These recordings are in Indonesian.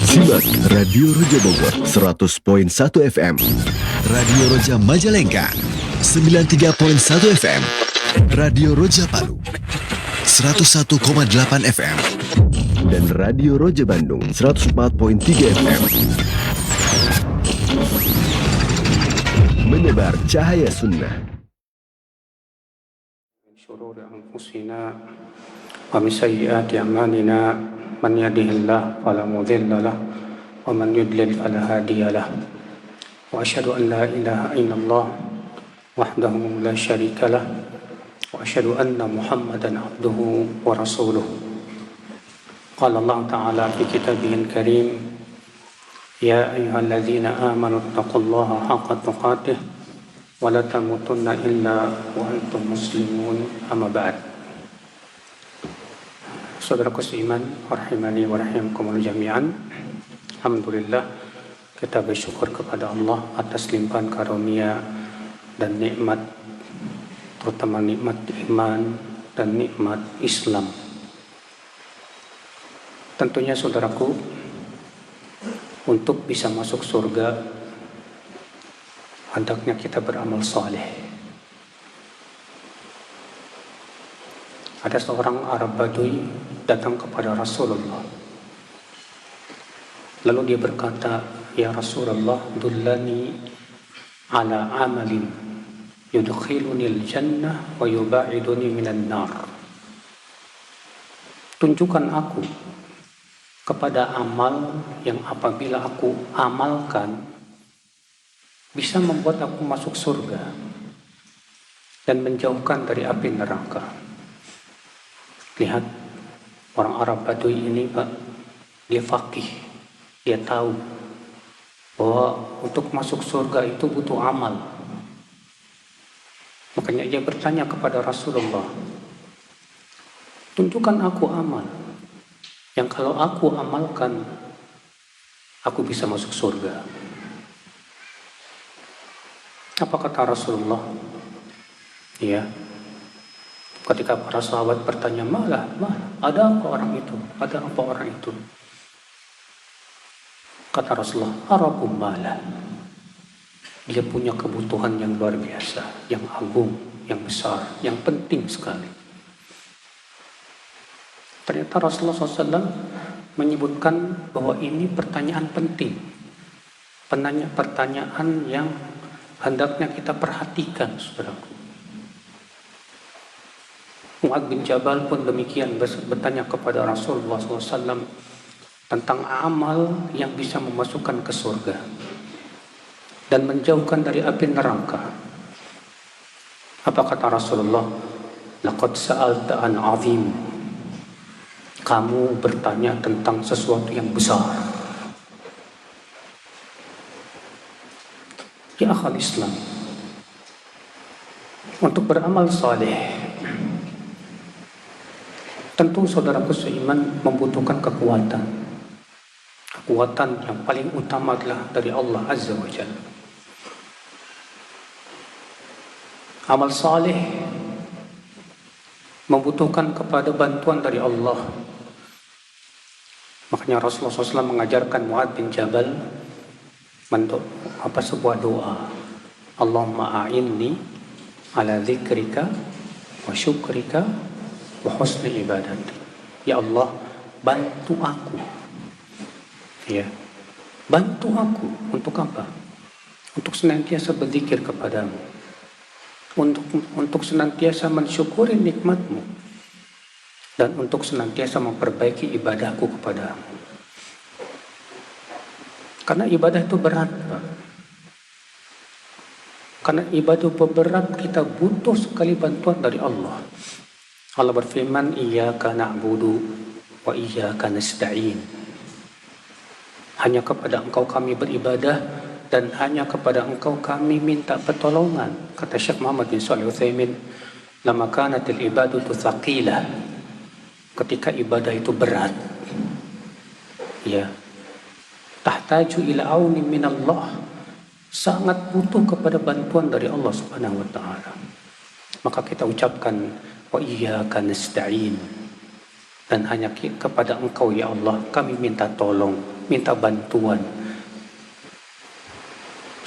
Simak Radio Roja Bogor 100.1 FM, Radio Roja Majalengka 93.1 FM, Radio Roja Palu 101,8 FM, dan Radio Roja Bandung 104.3 FM. Menebar cahaya sunnah. Syururi anfusina wa min sayyiati a'malina, man yahdihillahu fala mudilla lahu wa man yudlil fala hadiya lahu. Wa asyhadu an la ilaha illallah wahdahu la syarika lahu wa asyhadu anna Muhammadan abduhu wa rasuluh. Qala Allah Ta'ala fi kitabihil karim, ya ayyuhalladzina amanu taqullaha haqqa tuqatih wa la tamutunna illa wa antum muslimun, amma ba'd. Saudaraku seiman, rahimani wa rahimakumullah jami'an. Alhamdulillah, kita bersyukur kepada Allah atas limpahan karunia dan nikmat, terutama nikmat iman dan nikmat Islam. Tentunya saudaraku, untuk bisa masuk surga, hendaknya kita beramal saleh. Ada seorang Arab Badui datang kepada Rasulullah. Lalu dia berkata, ya Rasulullah, dullani ala amalin yudkhilunil jannah wa yuba'iduni minan nar. Tunjukkan aku kepada amal yang apabila aku amalkan bisa membuat aku masuk surga dan menjauhkan dari api neraka. Lihat, orang Arab Badui ini, Pak, dia faqih. Dia tahu bahwa untuk masuk surga itu butuh amal. Makanya dia bertanya kepada Rasulullah, tunjukkan aku amal yang kalau aku amalkan, aku bisa masuk surga. Apa kata Rasulullah? Ya, ketika para sahabat bertanya, malah, ada apa orang itu? Ada apa orang itu? Kata Rasulullah, arakum malah. Dia punya kebutuhan yang luar biasa, yang agung, yang besar, yang penting sekali. Ternyata Rasulullah SAW menyebutkan bahwa ini pertanyaan penting. Pertanyaan yang hendaknya kita perhatikan, saudaraku. Mu'adz bin Jabal pun demikian bertanya kepada Rasulullah SAW tentang amal yang bisa memasukkan ke surga dan menjauhkan dari api neraka. Apa kata Rasulullah? Laqad sa'alta an 'azim. Kamu bertanya tentang sesuatu yang besar. Ya akhal Islam, untuk beramal saleh, tentu saudaraku seiman membutuhkan kekuatan. Kekuatan yang paling utama adalah dari Allah Azza wa Jalla. Amal saleh membutuhkan kepada bantuan dari Allah. Makanya Rasulullah SAW mengajarkan Mu'adz bin Jabal sebuah doa. Allahumma a'inni ala dzikrika wa syukrika wa husni ibadati. Ya Allah, bantu aku. Ya, bantu aku untuk apa? Untuk senantiasa berzikir kepadamu, untuk senantiasa mensyukuri nikmatmu, dan untuk senantiasa memperbaiki ibadahku kepadamu. Karena ibadah itu berat, Pak. Karena ibadah berat, kita butuh sekali bantuan dari Allah. Allah berfirman, iyyaka na'budu wa iyyaka nasta'in. Hanya kepada Engkau kami beribadah dan hanya kepada Engkau kami minta pertolongan. Kata Syekh Muhammad bin Shalih Al-Utsaimin, lama kanatil ibadatu tsaqilah. Ketika ibadah itu berat, ya, tahtaju ila aunin minallah, sangat butuh kepada bantuan dari Allah Subhanahu wa taala. Maka kita ucapkan wa iyyaka nasta'in. Dan hanya kepada Engkau ya Allah kami minta tolong, minta bantuan.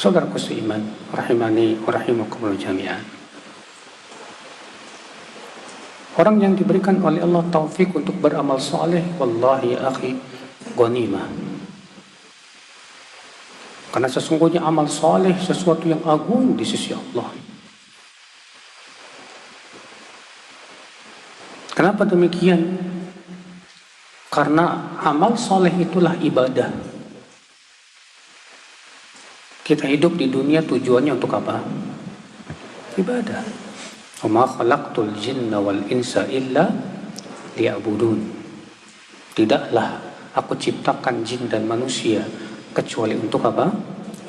Saudaraku seiman, rahimani wa rahimakumullah jami'an. Orang yang diberikan oleh Allah taufik untuk beramal saleh, wallahi ya akhi, ghanimah. Karena sesungguhnya amal saleh sesuatu yang agung di sisi Allah. Kenapa demikian? Karena amal soleh itulah ibadah. Kita hidup di dunia tujuannya untuk apa? Ibadah. Wa ma khalaqtul jinna wal insa illa liya'budun. Tidaklah aku ciptakan jin dan manusia kecuali untuk apa?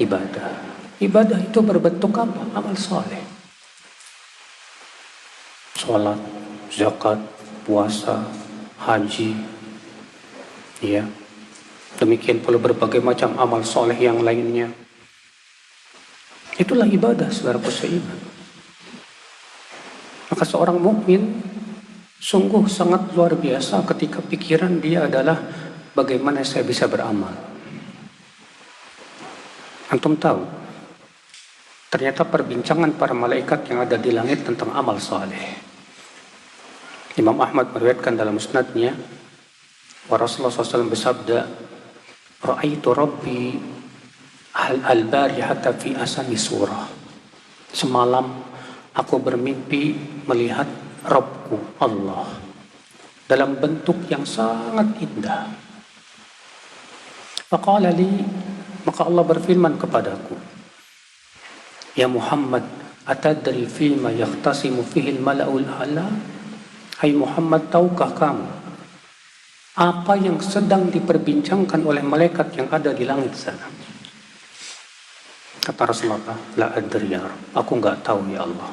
Ibadah. Ibadah itu berbentuk apa? Amal soleh. Salat, zakat, puasa, haji, ya. Demikian pula berbagai macam amal soleh yang lainnya. Itulah ibadah, saudaraku seiman. Maka seorang mukmin sungguh sangat luar biasa ketika pikiran dia adalah bagaimana saya bisa beramal. Antum tahu, ternyata perbincangan para malaikat yang ada di langit tentang amal soleh. Imam Ahmad meriwayatkan dalam musnadnya, wa Rasulullah SAW bersabda, ra'aitu Rabbi al-barihata fi asani surah. Semalam aku bermimpi melihat Rabbku Allah dalam bentuk yang sangat indah. Faqala li, maka Allah berfirman kepadaku, ya Muhammad, atadri fima yakhtasimu fihi al-mala'ul a'la? Hai Muhammad, tahukah kamu apa yang sedang diperbincangkan oleh malaikat yang ada di langit sana? Kata Rasulullah, la adri ya Rabb, aku enggak tahu ya Allah.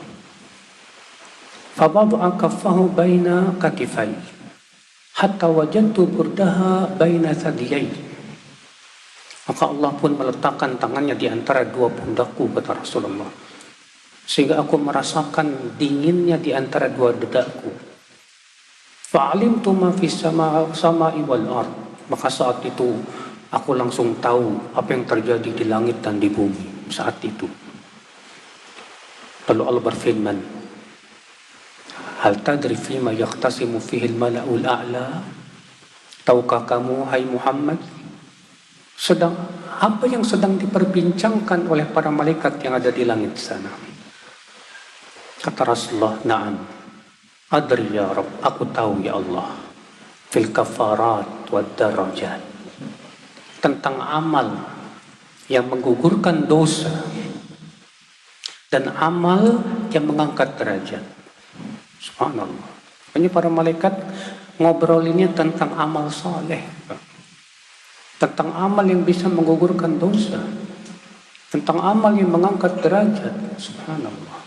Fabada'a kaffahu baina katifai hatta wajadtu burdaha baina thadiyai. Maka Allah pun meletakkan tangannya di antara dua pundakku, kata Rasulullah, sehingga aku merasakan dinginnya di antara dua dadaku. Fa'alimtu ma fis sama'i wal ard. Maka saat itu aku langsung tahu apa yang terjadi di langit dan di bumi saat itu. Lalu Allah berfirman, hal tadri fima yakhtasimu fihi al-mala'ul a'la? Tahukah kamu hai Muhammad, apa yang sedang diperbincangkan oleh para malaikat yang ada di langit sana? Kata Rasulullah, na'am, adri ya Rabb, aku tahu ya Allah. Fil kafarat wad darajat, tentang amal yang menggugurkan dosa dan amal yang mengangkat derajat. Subhanallah. Ini para malaikat ngobrolinnya tentang amal soleh, tentang amal yang bisa menggugurkan dosa, tentang amal yang mengangkat derajat. Subhanallah.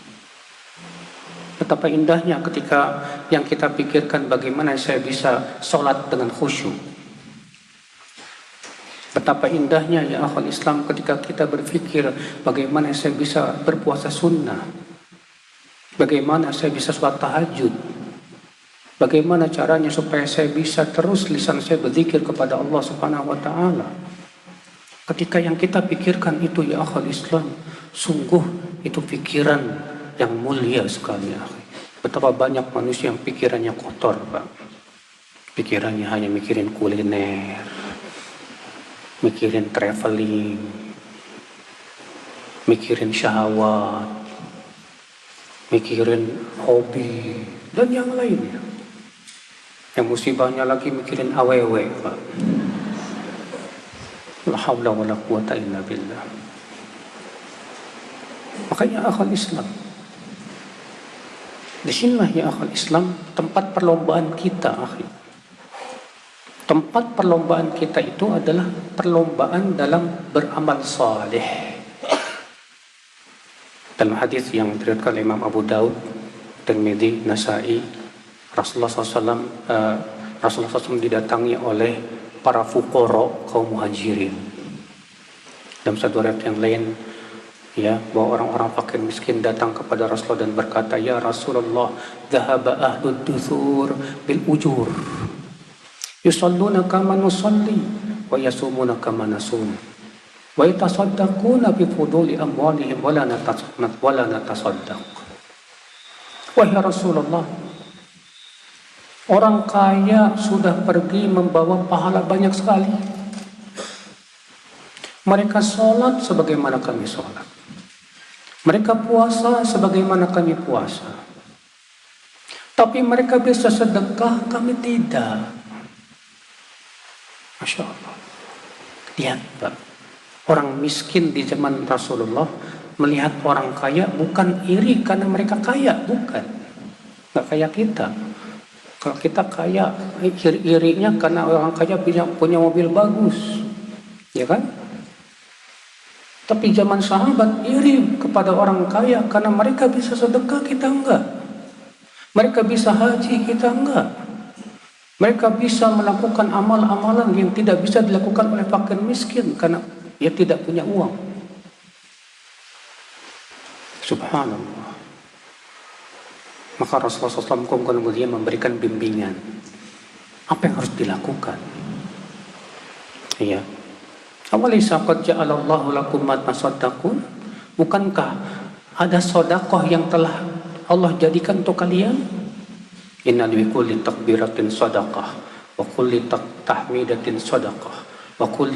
Betapa indahnya ketika yang kita pikirkan bagaimana saya bisa sholat dengan khusyuk. Betapa indahnya ya akhwal Islam ketika kita berpikir bagaimana saya bisa berpuasa sunnah, bagaimana saya bisa sholat tahajud, bagaimana caranya supaya saya bisa terus lisan saya berzikir kepada Allah Subhanahu wa Ta'ala. Ketika yang kita pikirkan itu ya akhwal Islam, sungguh itu pikiran yang mulia sekali. Betapa banyak manusia yang pikirannya kotor, Pak. Pikirannya hanya mikirin kuliner, mikirin traveling, mikirin syahwat, mikirin hobi, dan yang lainnya. Yang musibahnya lagi mikirin awewe, Pak. La haula wa la quwata illa billah. Makanya akhwal Islam, disinilah ya akhwal Islam tempat perlombaan kita, akhi. Tempat perlombaan kita itu adalah perlombaan dalam beramal saleh. Dalam hadis yang diriwayatkan oleh Imam Abu Daud, Tirmidzi, Nasa'i, Rasulullah SAW didatangi oleh para fuqara kaum muhajirin. Dalam satu riwayat yang lain, ya, bahwa orang-orang fakir miskin datang kepada Rasulullah dan berkata, ya Rasulullah, dhahaba ahlud duthur bil ujur. Yusalluna kama nusalli wa yasumuna kama nasum. Wa yatasaddaquna bi fuduli amwalihim wala natasaddaq. Wahai Rasulullah, orang kaya sudah pergi membawa pahala banyak sekali. Mereka sholat sebagaimana kami sholat. Mereka puasa sebagaimana kami puasa. Tapi mereka bisa sedekah, kami tidak. Masya Allah. Lihat Pak, orang miskin di zaman Rasulullah melihat orang kaya bukan iri karena mereka kaya, bukan. Nggak kayak kita. Kalau kita kaya, irinya karena orang kaya punya mobil bagus, ya kan? Tapi zaman sahabat iri kepada orang kaya karena mereka bisa sedekah, kita enggak. Mereka bisa haji, kita enggak. Mereka bisa melakukan amal-amalan yang tidak bisa dilakukan oleh fakir miskin karena dia tidak punya uang. Subhanallah. Maka Rasulullah SAW kemudian memberikan bimbingan. Apa yang harus dilakukan? Iya. Awalaysa qad ja'alallahu lakum ma tasaddaqun? Bukankah ada sedekah yang telah Allah jadikan untuk kalian? Inna li kulli takbiratin sadaqah wa kulli tahmidatin sadaqah wa kulli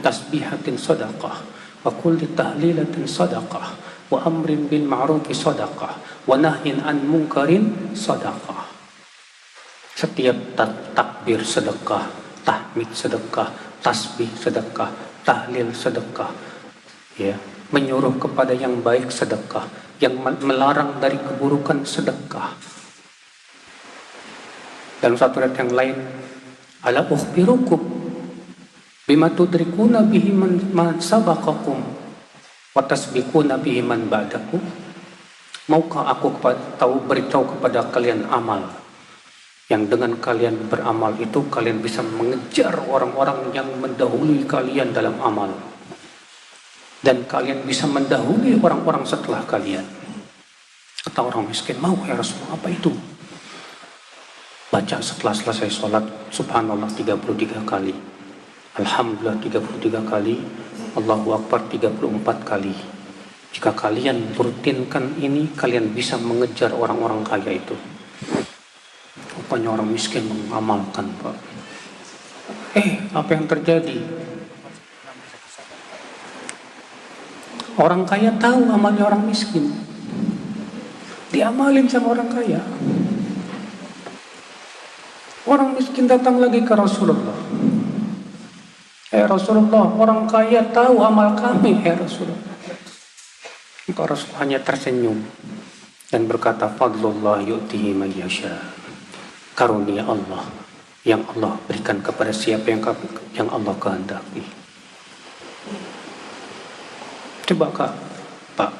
tasbihatin sadaqah wa kulli tahlilatin sadaqah wa amrin bil ma'rufi sadaqah wa nahyin an munkarin sadaqah. Setiap takbir sedekah, tahmid sedekah, tasbih sedekah, tahlil sedekah, ya, menyuruh kepada yang baik sedekah, yang melarang dari keburukan sedekah. Dalam satu ayat yang lain, ala ukhbirukum bima tudrikuna bihi man sabaqakum wa tasbiquna bihi man ba'dakum. Maukah aku beritahu kepada kalian amal yang dengan kalian beramal itu kalian bisa mengejar orang-orang yang mendahului kalian dalam amal, dan kalian bisa mendahului orang-orang setelah kalian. Kata orang miskin, mau ya Rasulullah, apa itu? Baca setelah selesai sholat, subhanallah 33 kali, alhamdulillah 33 kali, Allahu Akbar 34 kali. Jika kalian rutinkan ini, kalian bisa mengejar orang-orang kaya itu. Rupanya orang miskin mengamalkan, Pak. Apa yang terjadi? Orang kaya tahu amalnya orang miskin, diamalin sama orang kaya. Orang miskin datang lagi ke Rasulullah. Rasulullah, orang kaya tahu amal kami, Rasulullah. Maka Rasul hanya tersenyum dan berkata, fadlullah yu'tihi man yasha. Karunia Allah yang Allah berikan kepada siapa yang Allah kehendaki. Coba Pak,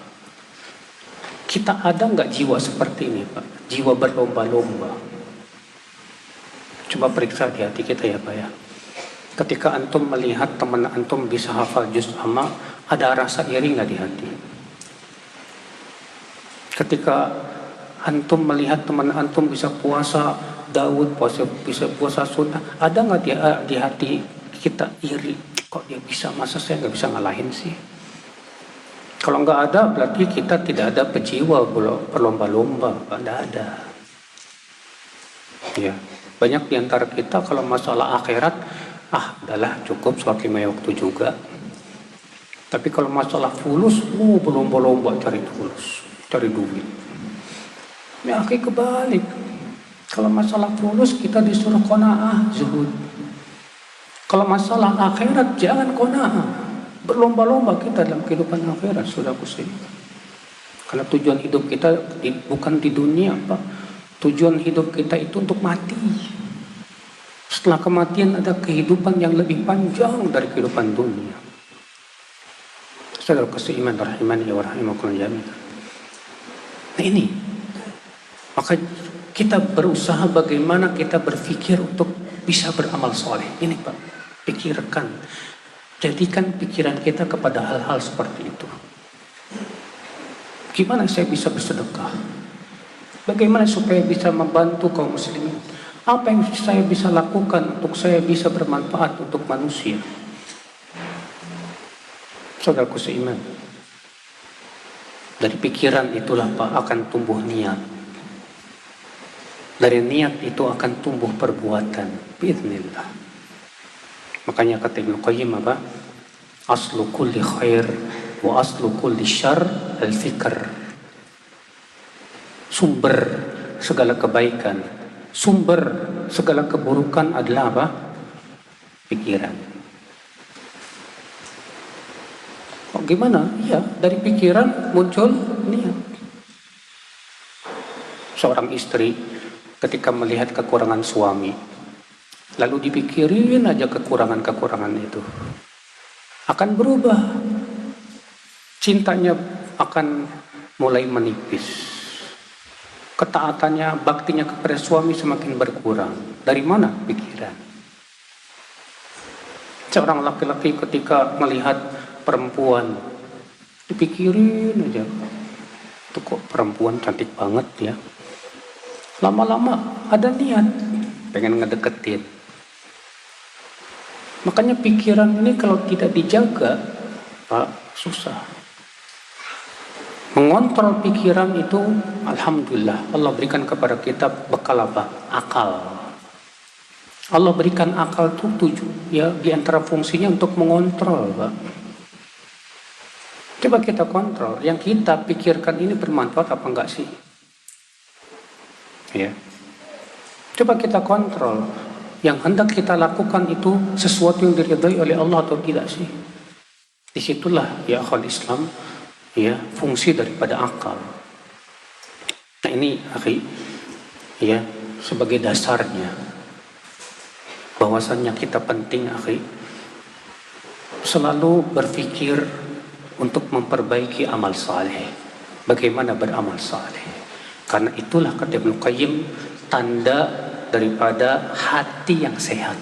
kita ada nggak jiwa seperti ini, Pak? Jiwa berlomba-lomba. Coba periksa di hati kita ya Pak ya. Ketika antum melihat teman antum bisa hafal juz amma, ada rasa iri nggak di hati? Ketika antum melihat teman antum bisa puasa Daud, bisa puasa sunnah, ada nggak di hati kita iri? Kok dia bisa, masa saya nggak bisa ngalahin sih? Kalau nggak ada, berarti kita tidak ada pejiwa berlomba-lomba, nggak ada. Ya. Banyak di antara kita kalau masalah akhirat, udahlah cukup sholat 5 waktu juga. Tapi kalau masalah fulus, berlomba-lomba cari fulus, cari duit. Ya kebalik. Kalau masalah fulus kita disuruh qanaah, zuhud. Kalau masalah akhirat jangan qanaah. Berlomba-lomba kita dalam kehidupan akhirat, saudaraku sekalian. Karena tujuan hidup kita bukan di dunia, Pak. Tujuan hidup kita itu untuk mati. Setelah kematian ada kehidupan yang lebih panjang dari kehidupan dunia. Saudara seiman rahimani wa rahimakumullah jami'an. Nah ini, maka kita berusaha bagaimana kita berpikir untuk bisa beramal soleh. Ini Pak, pikirkan, jadikan pikiran kita kepada hal-hal seperti itu. Gimana saya bisa bersedekah? Bagaimana supaya bisa membantu kaum muslimin? Apa yang saya bisa lakukan untuk saya bisa bermanfaat untuk manusia? Saudaraku seiman, dari pikiran itulah Pak akan tumbuh niat. Dari niat itu akan tumbuh perbuatan. Biiznillah. Makanya kata Ibnu Qayyim apa? Aslu kulli khair wa aslu kulli syarr al-fikr. Sumber segala kebaikan, sumber segala keburukan adalah apa? Pikiran. Oh, gimana? Ya, dari pikiran muncul niat. Seorang istri ketika melihat kekurangan suami, lalu dipikirin aja kekurangan-kekurangan itu, akan berubah. Cintanya akan mulai menipis. Ketaatannya, baktinya kepada suami semakin berkurang. Dari mana? Pikiran. Seorang laki-laki ketika melihat perempuan, dipikirin aja, itu kok perempuan cantik banget ya. Lama-lama ada niat, pengen ngedeketin. Makanya pikiran ini kalau tidak dijaga, Pak, susah. Mengontrol pikiran itu, alhamdulillah, Allah berikan kepada kita bekal apa? Akal. Allah berikan akal itu tujuh, ya, di antara fungsinya untuk mengontrol, Pak. Coba kita kontrol, yang kita pikirkan ini bermanfaat apa enggak sih? Ya. Coba kita kontrol, yang hendak kita lakukan itu sesuatu yang diridhai oleh Allah atau tidak sih? Disitulah ya akhwal Islam, ya, fungsi daripada akal. Nah ini akhi, ya, sebagai dasarnya bahwasannya kita penting akhi selalu berpikir untuk memperbaiki amal saleh. Bagaimana beramal saleh? Karena itulah kata Ibnu Qayyim, tanda daripada hati yang sehat.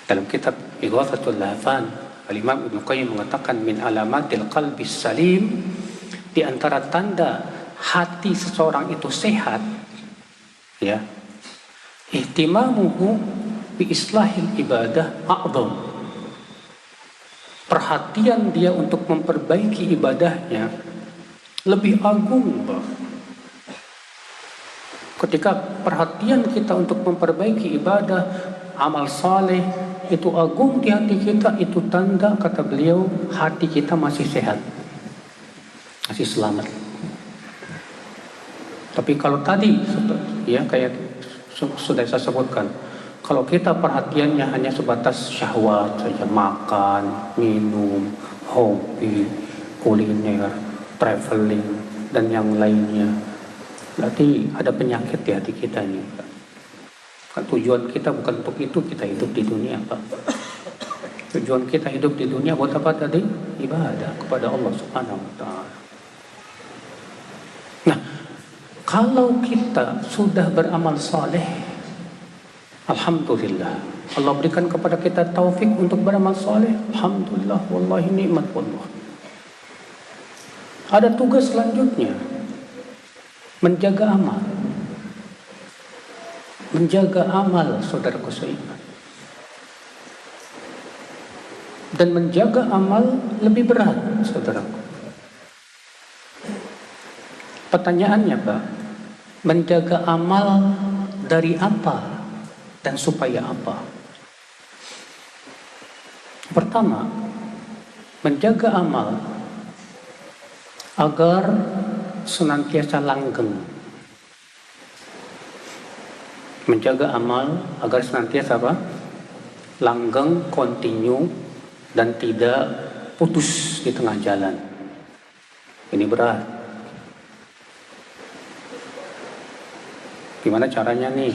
Dalam kitab Ighathatul Lahfan, Al-Imam Ibnu Qayyim mengatakan min alamatil qalbi salim, di antara tanda hati seseorang itu sehat, ya, ihtimamuhu bi islahil ibadah a'dham. Perhatian dia untuk memperbaiki ibadahnya lebih agung, Pak. Ketika perhatian kita untuk memperbaiki ibadah, amal saleh itu agung di hati kita, itu tanda, kata beliau, hati kita masih sehat, masih selamat. Tapi kalau tadi, ya, kayak sudah saya sebutkan, kalau kita perhatiannya hanya sebatas syahwat saja, makan, minum, hobi, kuliner, traveling, dan yang lainnya, berarti ada penyakit di hati kita ini. Kan tujuan kita bukan untuk itu kita hidup di dunia, Pak. Tujuan kita hidup di dunia buat apa tadi? Ibadah kepada Allah Subhanahu wa Ta'ala. Nah, kalau kita sudah beramal saleh, alhamdulillah, Allah berikan kepada kita taufik untuk beramal saleh, alhamdulillah, wallahi nikmat wallah. Ada tugas selanjutnya, menjaga amal. Menjaga amal, saudaraku seiman. Dan menjaga amal lebih berat, saudaraku. Pertanyaannya, Pak, menjaga amal dari apa dan supaya apa? Pertama, menjaga amal agar senantiasa langgeng. Menjaga amal agar senantiasa apa? Langgeng, kontinu, dan tidak putus di tengah jalan. Ini berat. Gimana caranya nih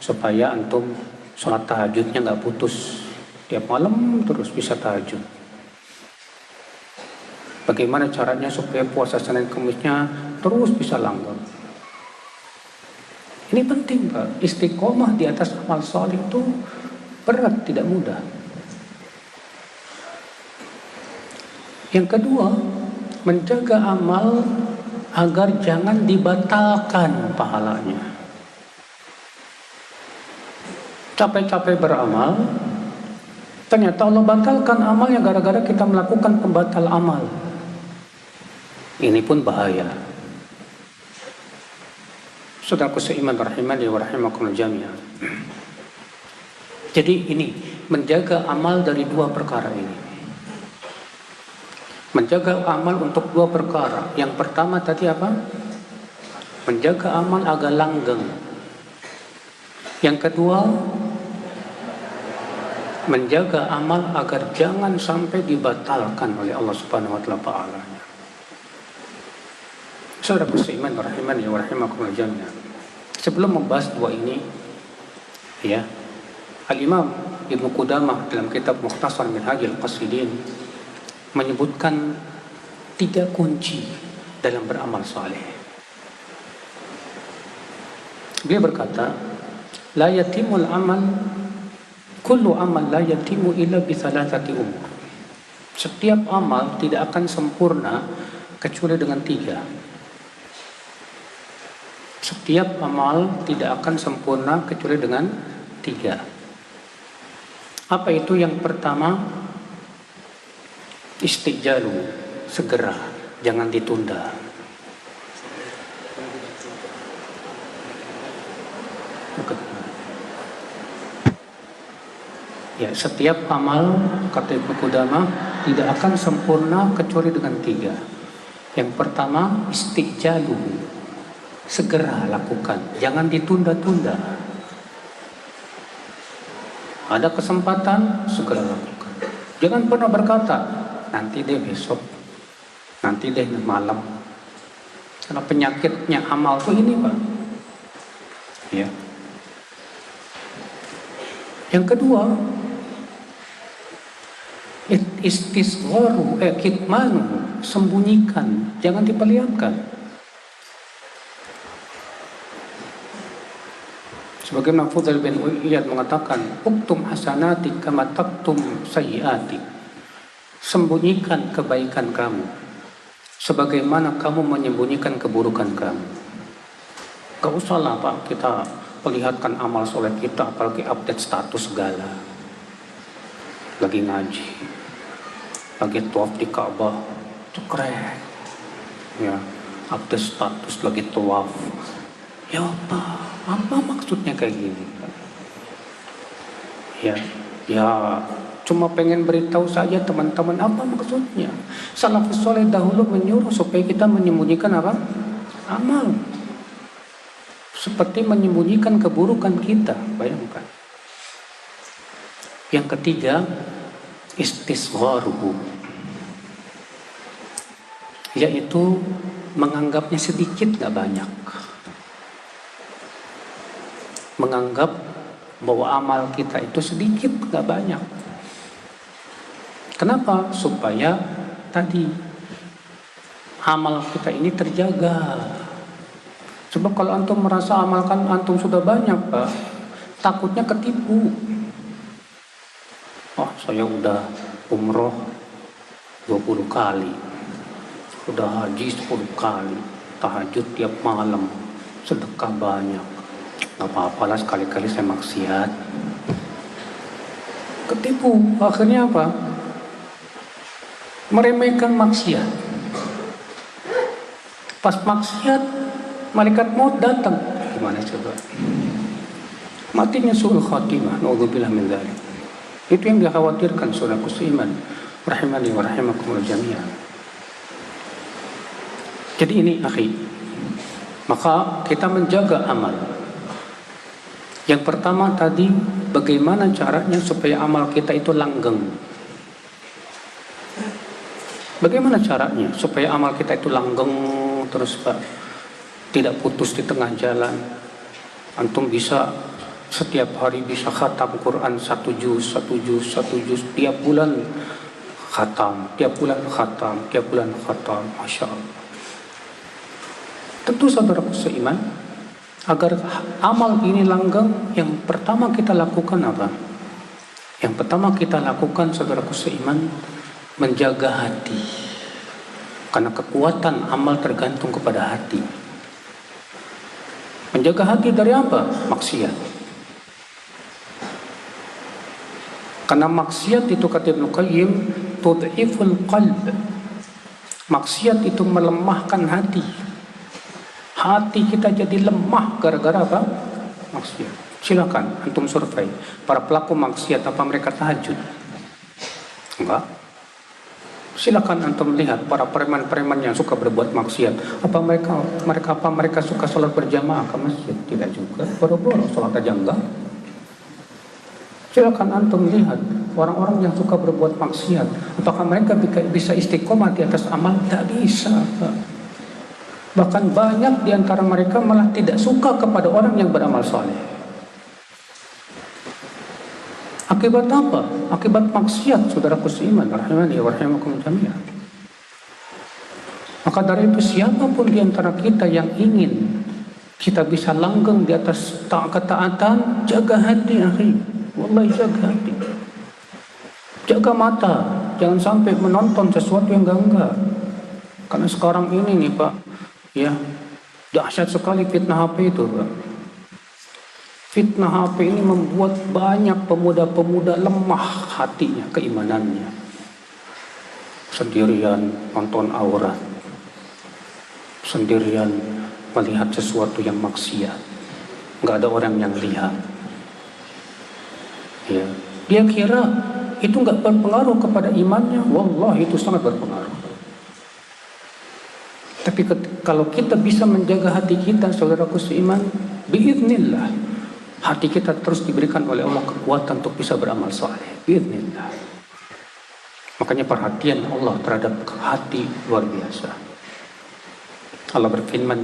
supaya antum sholat tahajudnya nggak putus, tiap malam terus bisa tahajud? Bagaimana caranya supaya puasa Senin Kemisnya terus bisa langgeng? Ini penting, Pak. Istiqomah di atas amal saleh itu berat, tidak mudah. Yang kedua, menjaga amal agar jangan dibatalkan pahalanya. capek-capek beramal, ternyata Allah batalkan amalnya gara-gara kita melakukan pembatal amal. Ini pun bahaya. Saudaraku seiman rahimani wa rahimakumullah jami'an. Jadi ini menjaga amal dari dua perkara ini. Menjaga amal untuk dua perkara. Yang pertama tadi apa? Menjaga amal agar langgeng. Yang kedua, menjaga amal agar jangan sampai dibatalkan oleh Allah Subhanahu wa taala. Saudaraku seiman rahimani wa rahimakumullah jami'an. Sebelum membahas dua ini, ya, Al-Imam Ibnu Qudamah dalam kitab Mukhtasar Minhajul Qasidin menyebutkan 3 kunci dalam beramal saleh. Beliau berkata, la yatimul amal, kullu amal la yatimu illa bi thalathati umur. Setiap amal tidak akan sempurna kecuali dengan 3. Setiap amal tidak akan sempurna kecuali dengan 3. Apa itu? Yang pertama, istijalu, segera, jangan ditunda. Ya, setiap amal, kata Ibnu Qudamah, tidak akan sempurna kecuali dengan 3. Yang pertama, istijalu, segera lakukan, jangan ditunda-tunda. Ada kesempatan, segera lakukan. Jangan pernah berkata, nanti deh besok, nanti deh malam. Karena penyakitnya amal itu ini, Pak. Ya. Yang kedua, istisgharu, kitmanu, sembunyikan, jangan diperlihatkan. Sebagaimana Fudail bin Iyad mengatakan, uktum hasanatik kama taktum sayyiatik. Sembunyikan kebaikan kamu sebagaimana kamu menyembunyikan keburukan kamu. Gak usahlah Pak kita perlihatkan amal soleh kita, apalagi update status segala. Lagi ngaji, lagi tawaf di Ka'bah, itu keren. Ya, update status lagi tawaf. Ya apa maksudnya kayak gini? Ya cuma pengen beritahu saja teman-teman, apa maksudnya? Salafus soleh dahulu menyuruh supaya kita menyembunyikan apa? Amal. Seperti menyembunyikan keburukan kita, bayangkan. Yang ketiga, istisgharuhu, yaitu menganggapnya sedikit gak banyak. Menganggap bahwa amal kita itu sedikit gak banyak. Kenapa? Supaya tadi amal kita ini terjaga. Sebab kalau antum merasa amalkan antum sudah banyak, Pak, takutnya ketipu. Oh, saya udah umroh 20 kali, udah haji 10 kali, tahajud tiap malam, sedekah banyak. Gak apa-apalah sekali-kali saya maksiat. Ketipu, akhirnya apa? Meremehkan maksiat. Pas maksiat, malaikat maut datang. Gimana coba? Matinya suul khatimah. Na'udzubillah min dzalik. Itu yang dikhawatirkan saudaraku seiman rahimani wa rahimakumullah jami'an. Jadi ini akhi, maka kita menjaga amal. Yang pertama tadi, bagaimana caranya supaya amal kita itu langgeng. Bagaimana caranya supaya amal kita itu langgeng terus, Pak, tidak putus di tengah jalan. Antum bisa setiap hari bisa khatam Quran 1 juz tiap bulan khatam, tiap bulan khatam, Masya Allah. Tentu saudaraku seiman, agar amal ini langgeng, yang pertama kita lakukan apa? Yang pertama kita lakukan saudaraku seiman, menjaga hati. Karena kekuatan amal tergantung kepada hati. Menjaga hati dari apa? Maksiat. Karena maksiat itu kata Ibnu Qayyim tud'iful qalb. Maksiat itu melemahkan hati. Hati kita jadi lemah gara-gara apa? Maksiat. Silakan antum survei para pelaku maksiat, apa mereka tahajud? Enggak. Silakan antum lihat para preman-preman yang suka berbuat maksiat, apa mereka suka sholat berjamaah ke masjid? Tidak juga. Boro-boro sholat aja enggak. Silakan antum lihat orang-orang yang suka berbuat maksiat, apakah mereka bisa istiqomah di atas amal? Tak bisa. Bahkan banyak di antara mereka malah tidak suka kepada orang yang beramal saleh. Akibat apa? Akibat maksiat, saudaraku seiman, rahimani wa rahimakum jami'an. Maka dari itu siapapun di antara kita yang ingin kita bisa langgeng di atas ketaatan, jaga hati, akhi. Wallahi jaga hati. Jaga mata, jangan sampai menonton sesuatu yang enggak. Karena sekarang ini nih Pak, ya, dahsyat sekali fitnah HP itu, Pak. Fitnah HP ini membuat banyak pemuda-pemuda lemah hatinya, keimanannya. Sendirian nonton aurat. Sendirian melihat sesuatu yang maksiat. Enggak ada orang yang lihat. Ya, dia kira itu enggak berpengaruh kepada imannya. Wallahi itu sangat berpengaruh. Tapi kalau kita bisa menjaga hati kita, saudaraku seiman, biiznillah, hati kita terus diberikan oleh Allah kekuatan untuk bisa beramal saleh. Biiznillah. Makanya perhatian Allah terhadap hati luar biasa. Allah berfirman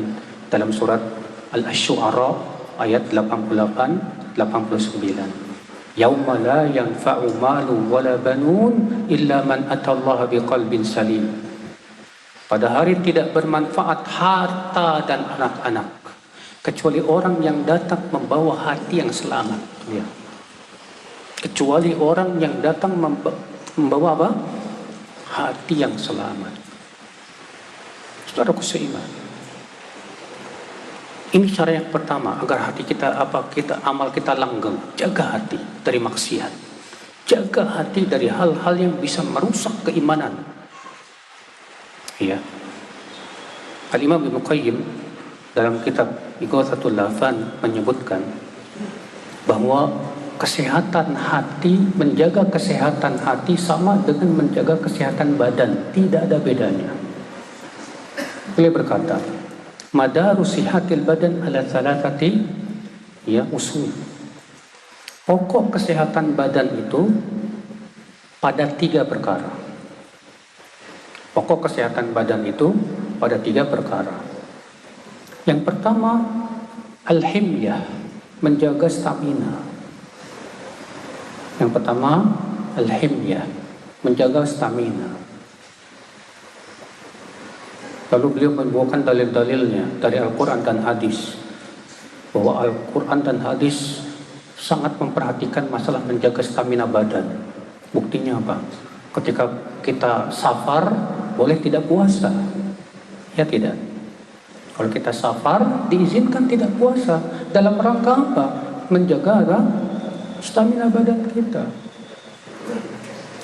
dalam surat Al-Asy'ara ayat 88-89. Yauma la yanfa'u malu wala banun illa man atallaha biqalbin salim. Pada hari tidak bermanfaat harta dan anak-anak kecuali orang yang datang membawa hati yang selamat. Ya. Kecuali orang yang datang membawa apa? Hati yang selamat. Saudaraku seiman, ini cara yang pertama agar hati kita amal kita langgeng. Jaga hati dari maksiat. Jaga hati dari hal-hal yang bisa merusak keimanan. Ya. Al-Imam Ibnu Qayyim dalam kitab Ighatsatul Lahfan menyebutkan bahwa kesehatan hati, menjaga kesehatan hati sama dengan menjaga kesehatan badan, tidak ada bedanya. Beliau berkata, madaru sihatil badan ala thalathati ya usul. Pokok kesehatan badan itu pada 3 perkara. Pokok kesehatan badan itu pada 3 perkara. Yang pertama, al-himyah, menjaga stamina. Yang pertama, al-himyah, menjaga stamina. Lalu beliau membawakan dalil-dalilnya dari Al-Quran dan hadis, bahwa Al-Quran dan hadis sangat memperhatikan masalah menjaga stamina badan. Buktinya apa? Ketika kita safar, boleh tidak puasa? Ya tidak. Kalau kita safar, diizinkan tidak puasa. Dalam rangka apa? Menjaga apa? Stamina badan kita.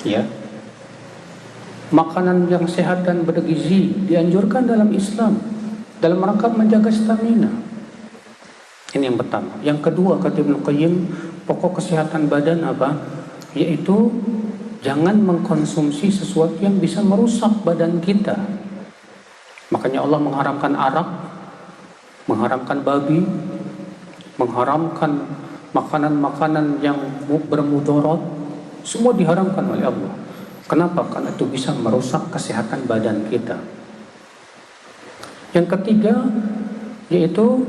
Ya. Makanan yang sehat dan bergizi dianjurkan dalam Islam dalam rangka menjaga stamina. Ini yang pertama. Yang kedua, kata Ibnu Qayyim, pokok kesehatan badan apa? Yaitu jangan mengkonsumsi sesuatu yang bisa merusak badan kita. Makanya Allah mengharamkan arak, mengharamkan babi, mengharamkan makanan-makanan yang bermudarat, semua diharamkan oleh Allah. Kenapa? Karena itu bisa merusak kesehatan badan kita. Yang ketiga, yaitu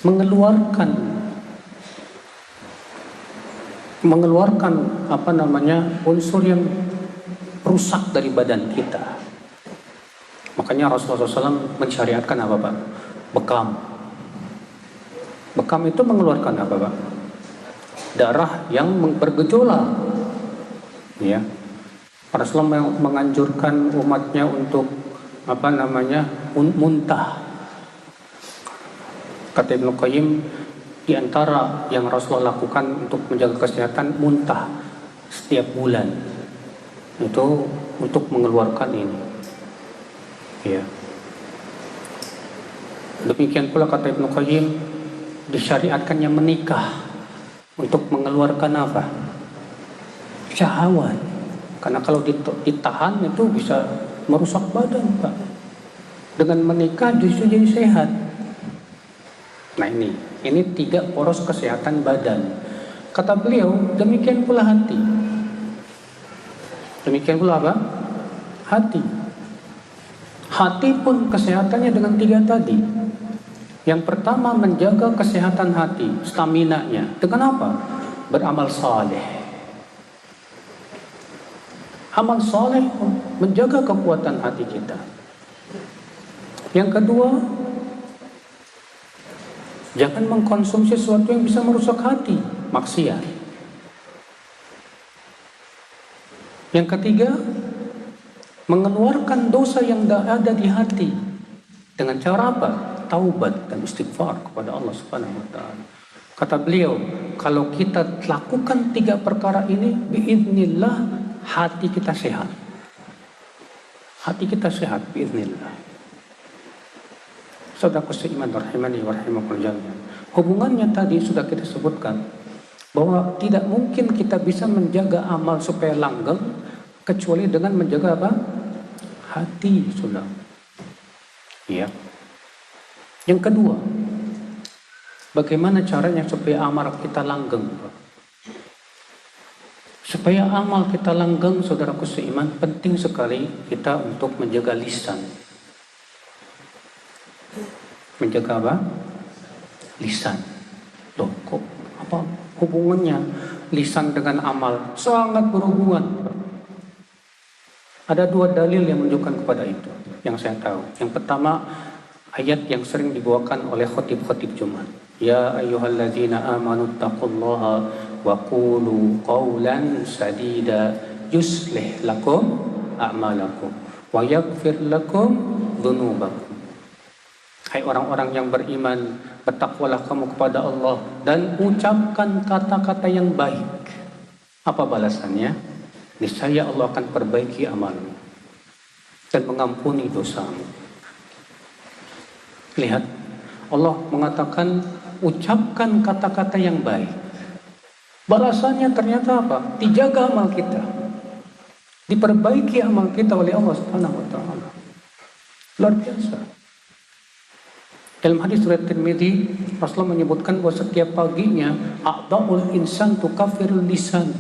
mengeluarkan unsur yang rusak dari badan kita. Makanya Rasulullah SAW mensyariatkan apa, Pak? Bekam. Bekam itu mengeluarkan apa, Pak? Darah yang bergejolak. Ya. Rasulullah menganjurkan umatnya untuk muntah. Kata Ibnu Qayyim, di antara yang Rasulullah lakukan untuk menjaga kesehatan, muntah. setiap bulan itu untuk mengeluarkan ini. Ya. Demikian pula kata Ibnu Qayyim, disyariatkannya menikah untuk mengeluarkan apa? Syahwat. Karena kalau ditahan itu bisa merusak badan, Pak. Dengan menikah justru jadi sehat. Nah ini 3 poros kesehatan badan. Kata beliau, demikian pula hati. Demikian pula apa? Hati. Hati pun kesehatannya dengan 3 tadi. Yang pertama menjaga kesehatan hati, stamina-nya. Dengan apa? Beramal saleh. Amal saleh menjaga kekuatan hati kita. Yang kedua, jangan mengkonsumsi sesuatu yang bisa merusak hati, maksiat. Yang ketiga, mengeluarkan dosa yang ada di hati. Dengan cara apa? Taubat dan istighfar kepada Allah Subhanahu wa taala. Kata beliau, kalau kita lakukan 3 perkara ini, biiznillah hati kita sehat. Hati kita sehat biiznillah. Saudaraku seiman rahimani wa rahimakumullah. Hubungannya tadi sudah kita sebutkan bahwa tidak mungkin kita bisa menjaga amal supaya langgeng kecuali dengan menjaga apa? Hati, saudara. Iya. Yang kedua, bagaimana caranya supaya amal kita langgeng? Supaya amal kita langgeng, saudaraku seiman, penting sekali kita untuk menjaga lisan. Menjaga apa? Lisan. Loh, kok apa hubungannya lisan dengan amal? Sangat berhubungan. Ada 2 dalil yang menunjukkan kepada itu, yang saya tahu. Yang pertama, ayat yang sering dibawakan oleh khotib-khotib Jumat. Ya ayyuhalladzina amanu taqullaha wa qulu qawlan sadida yuslih lakum a'malakum wa yaghfir lakum dhunubakum. Hai orang-orang yang beriman, bertakwalah kamu kepada Allah dan ucapkan kata-kata yang baik. Apa balasannya? Niscaya Allah akan perbaiki amalmu dan mengampuni dosamu. Lihat, Allah mengatakan ucapkan kata-kata yang baik. Balasannya ternyata apa? Dijaga amal kita. Diperbaiki amal kita oleh Allah Subhanahu wa taala. Luar biasa. Dalam hadis riwayat Tirmidzi, Rasulullah menyebutkan bahwa setiap paginya a'dha'ul insan tukaffirul lisan.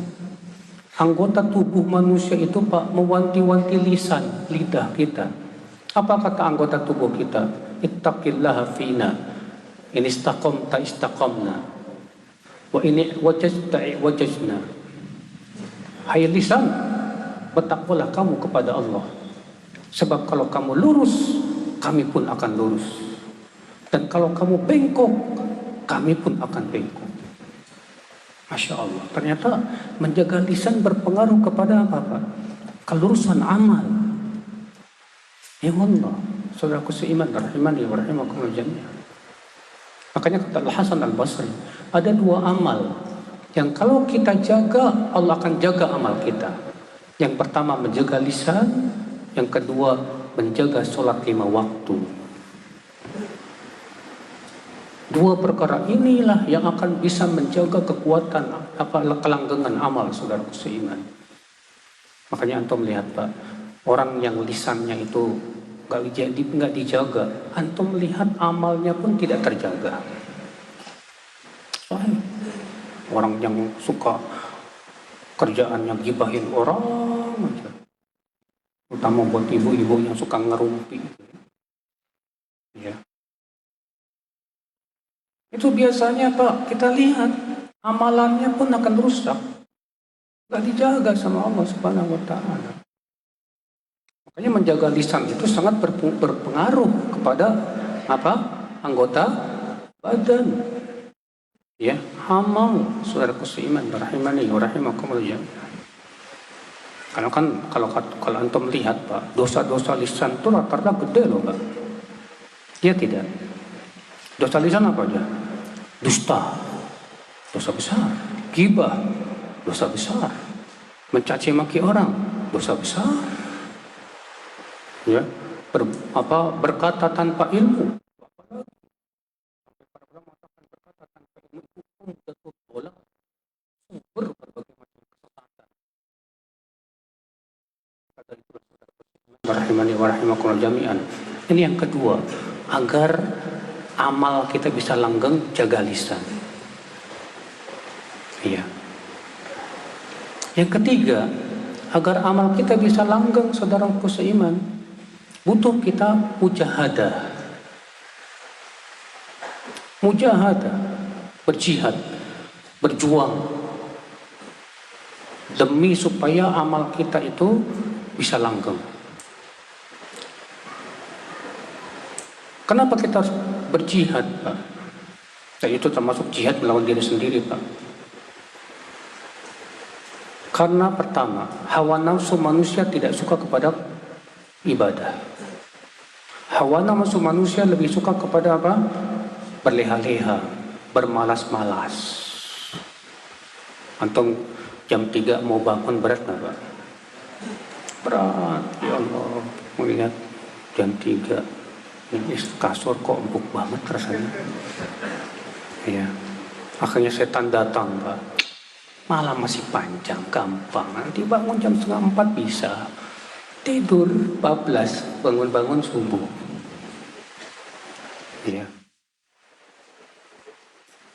Anggota tubuh manusia itu Pak mewanti-wanti lisan, lidah kita. Apa kata anggota tubuh kita? Ittaqillaha fina. In istaqamta istaqamna. Wa ini wajajta wajajna. Hai lisan, bertakwalah kamu kepada Allah. Sebab kalau kamu lurus, kami pun akan lurus. Dan kalau kamu bengkok, kami pun akan bengkok. Masya Allah. Ternyata menjaga lisan berpengaruh kepada apa? Kelurusan amal. Ya Allah. Saudaraku seiman rahimani wa rahimakumullah jami'an. Makanya kata Al-Hasan Al-Basri, ada 2 amal yang kalau kita jaga, Allah akan jaga amal kita. Yang pertama menjaga lisan, yang kedua menjaga sholat 5 waktu. 2 perkara inilah yang akan bisa menjaga kekuatan kelanggengan amal saudaraku seiman. Makanya antum lihat Pak, orang yang lisannya itu nggak dijaga, antum lihat amalnya pun tidak terjaga. Soalnya orang yang suka kerjaannya gibahin orang aja, utama buat ibu-ibu yang suka ngerumpi, ya. Itu biasanya Pak, kita lihat amalannya pun akan rusak. Gak dijaga sama Allah Subhanahu wa ta'ala. Makanya menjaga lisan itu sangat berpengaruh kepada apa? Anggota badan. Ya, amal saudaraku seiman rahimani wa rahimakumullah. Karena kan kalau antum lihat Pak, dosa-dosa lisan itu rata-rata gede loh Pak. Iya tidak? Dosa lisan apa aja? Dusta, dosa besar. Ghibah, dosa besar. mencaci maki orang, dosa besar. Ya, berkata tanpa ilmu. Para ulama mengatakan berkata tanpa ilmu hukum betul bola sumber berbagai macam kesesatan. Kata itu rahimani wa rahimakumullah jami'an. Ini yang kedua, agar amal kita bisa langgeng, jaga lisan. Iya. Yang ketiga, agar amal kita bisa langgeng, saudaraku seiman, butuh kita mujahadah. Mujahadah, berjihad, berjuang demi supaya amal kita itu bisa langgeng. Kenapa kita harus berjihad, Pak? Dan itu termasuk jihad melawan diri sendiri, Pak. Karena pertama, hawa nafsu manusia tidak suka kepada ibadah. Hawa nafsu manusia lebih suka kepada apa? Berleha-leha, bermalas-malas. Antum jam 3 mau bangun berat nggak, Pak? Berat, ya Allah. Melihat jam 3 ini kasur kok empuk banget rasanya. Ya, akhirnya setan datang, Pak. Malam masih panjang, gampang. Nanti bangun jam 3:30 bisa. Tidur 14, bangun-bangun subuh. Ya.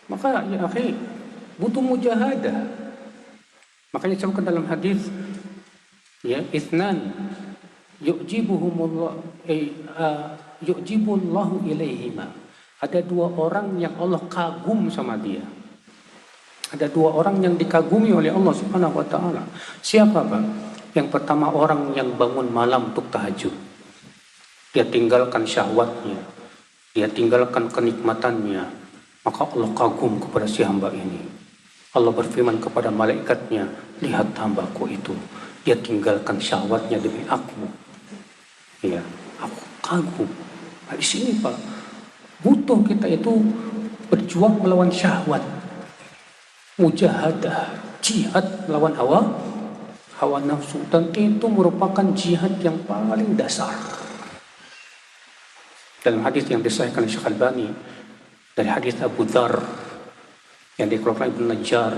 Maka ya akhi, butuh mujahadah. Makanya disebutkan dalam hadis, ya, itsnan yu'jibullahu ilaihima. Ada dua orang yang Allah kagum sama dia. Ada dua orang yang dikagumi oleh Allah Subhanahu wa taala. Siapa, Pak? Yang pertama, orang yang bangun malam untuk tahajud. Dia tinggalkan syahwatnya, dia tinggalkan kenikmatannya. Maka Allah kagum kepada si hamba ini. Allah berfirman kepada malaikatnya, lihat hambaku itu, dia tinggalkan syahwatnya demi aku. Ya, aku kagum. Nah, di sini, Pak, butuh kita itu berjuang melawan syahwat, mujahadah, jihad melawan hawa nafsu, dan itu merupakan jihad yang paling dasar. Dalam hadis yang disahihkan oleh Syekh Albani dari hadis Abu Dzar yang dikeluarkan Ibnu Najjar,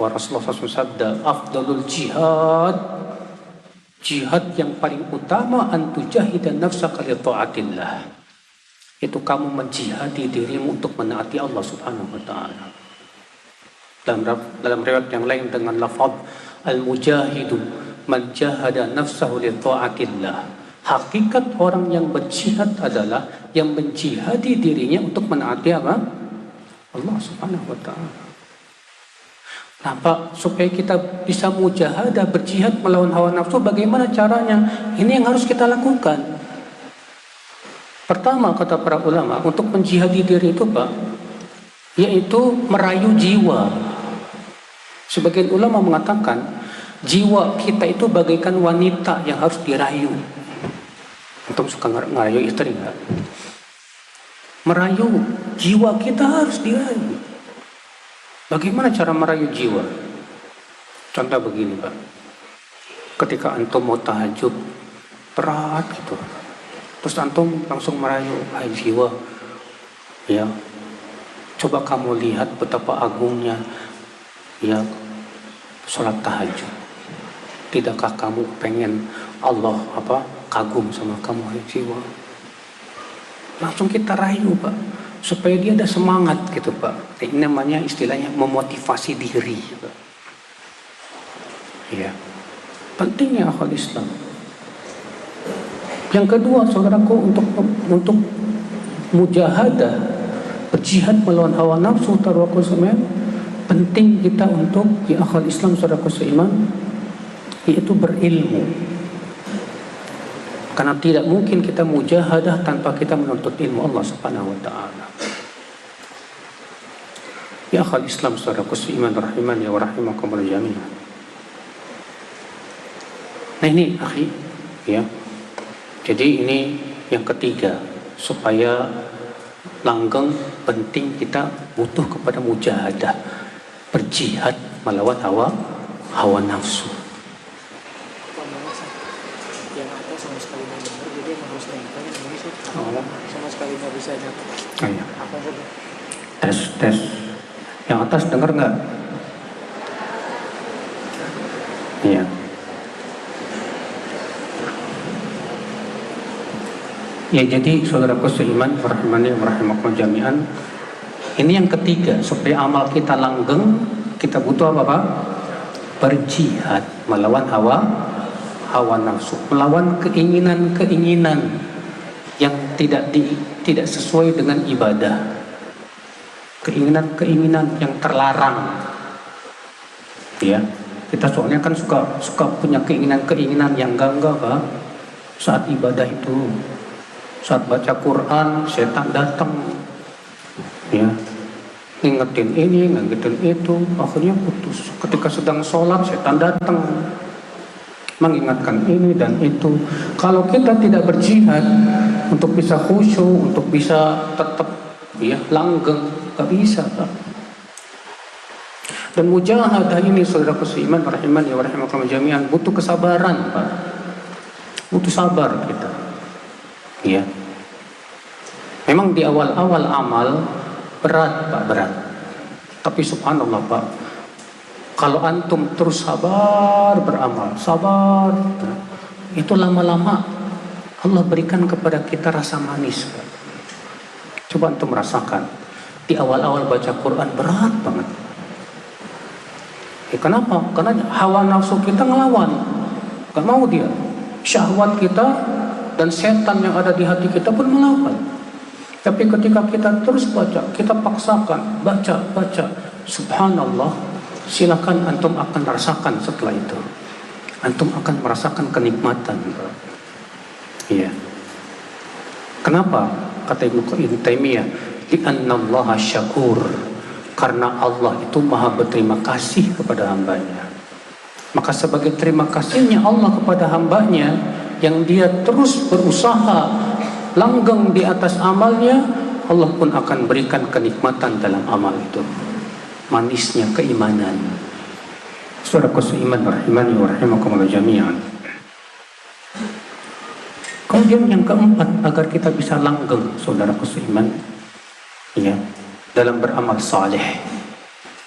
wa Rasulullah SAW sabda, afdalul jihad, jihad yang paling utama, antujahida nafsaka li ta'atillah, itu kamu menjihadi dirimu untuk menaati Allah Subhanahu wa taala. Dalam riwayat yang lain dengan lafaz al-mujahidu man jahada nafsahu li ta'atillah. Hakikat orang yang berjihad adalah yang menjihadi dirinya untuk menaati apa? Allah Subhanahu wa taala. Kenapa? Supaya kita bisa mujahadah, berjihad melawan hawa nafsu. Bagaimana caranya? Ini yang harus kita lakukan. Pertama, kata para ulama, untuk menjihadi diri itu, Pak, yaitu merayu jiwa. Sebagian ulama mengatakan jiwa kita itu bagaikan wanita yang harus dirayu. Antum suka ngerayu istri nggak? Merayu jiwa kita harus dirayu. Bagaimana cara merayu jiwa? Contoh begini, Pak. Ketika antum mau tahajud berat gitu, terus antum langsung merayu, hai jiwa, ya, coba kamu lihat betapa agungnya, ya, sholat tahajud. Tidakkah kamu pengen Allah kagum sama kamu, hai jiwa? Langsung kita rayu, Pak, supaya dia ada semangat gitu, Pak. Ini namanya istilahnya memotivasi diri, Pak. Ya, pentingnya akal Islam. Yang kedua, saudaraku, untuk mujahadah, berjihad melawan hawa nafsu, taruhku semen, penting kita untuk di akal Islam, saudaraku seiman, yaitu berilmu. Karena tidak mungkin kita mujahadah tanpa kita menuntut ilmu Allah Subhanahu wa taala. Ya akhal Islam, saudaraku seiman rahimani wa rahimakumullah jami'an. Nah ini akhi, ya. Jadi ini yang ketiga, supaya langgeng, penting kita butuh kepada mujahadah, berjihad melawan hawa nafsu. Yang atas sama sekali nggak dengar, jadi emang harus dengarkan yang ini sih. Oh. Sama sekali nggak bisa nyata. Iya. Apa saja? Tes. Yang atas dengar nggak? Iya. Ya, jadi saudaraku seiman, rahimani wa rahimakumullah jami'an, ini yang ketiga, supaya amal kita langgeng, kita butuh apa Pak? Berjihad melawan hawa nafsu, melawan keinginan-keinginan yang tidak sesuai dengan ibadah, keinginan-keinginan yang terlarang. Ya, kita soalnya kan suka punya keinginan-keinginan yang enggak Pak. Saat ibadah itu, saat baca Quran, setan datang, ya, ngingetin ini, ngingetin itu, akhirnya putus. Ketika sedang sholat, setan datang, mengingatkan ini dan itu. Kalau kita tidak berjihad untuk bisa khusyuk, untuk bisa tetap ya langgeng, gak bisa Pak. Dan mujahadah ini saudara seiman, rahimani wa rahimakumullah jami'an, butuh kesabaran Pak. Butuh sabar kita. Ya. Memang di awal-awal amal berat Pak, berat. Tapi subhanallah Pak, kalau antum terus sabar beramal, sabar, itu lama-lama Allah berikan kepada kita rasa manis Pak. Coba antum merasakan, di awal-awal baca Quran berat banget. Ya, kenapa? Karena hawa nafsu kita ngelawan, gak mau dia. Syahwat kita dan setan yang ada di hati kita pun melawan. Tapi ketika kita terus baca, kita paksakan, baca, subhanallah, silakan antum akan rasakan setelah itu. Antum akan merasakan kenikmatan. Iya. Kenapa? Kata Ibnu Taimiyah, li'annallaha syakur. Karena Allah itu maha berterima kasih kepada hambanya. Maka sebagai terima kasihnya Allah kepada hambanya, yang dia terus berusaha langgeng di atas amalnya, Allah pun akan berikan kenikmatan dalam amal itu. Manisnya keimanan. Saudaraku seiman, rahimani wa rahimakumullah jami'an. Kemudian yang keempat, agar kita bisa langgeng, saudaraku seiman, ya, dalam beramal saleh,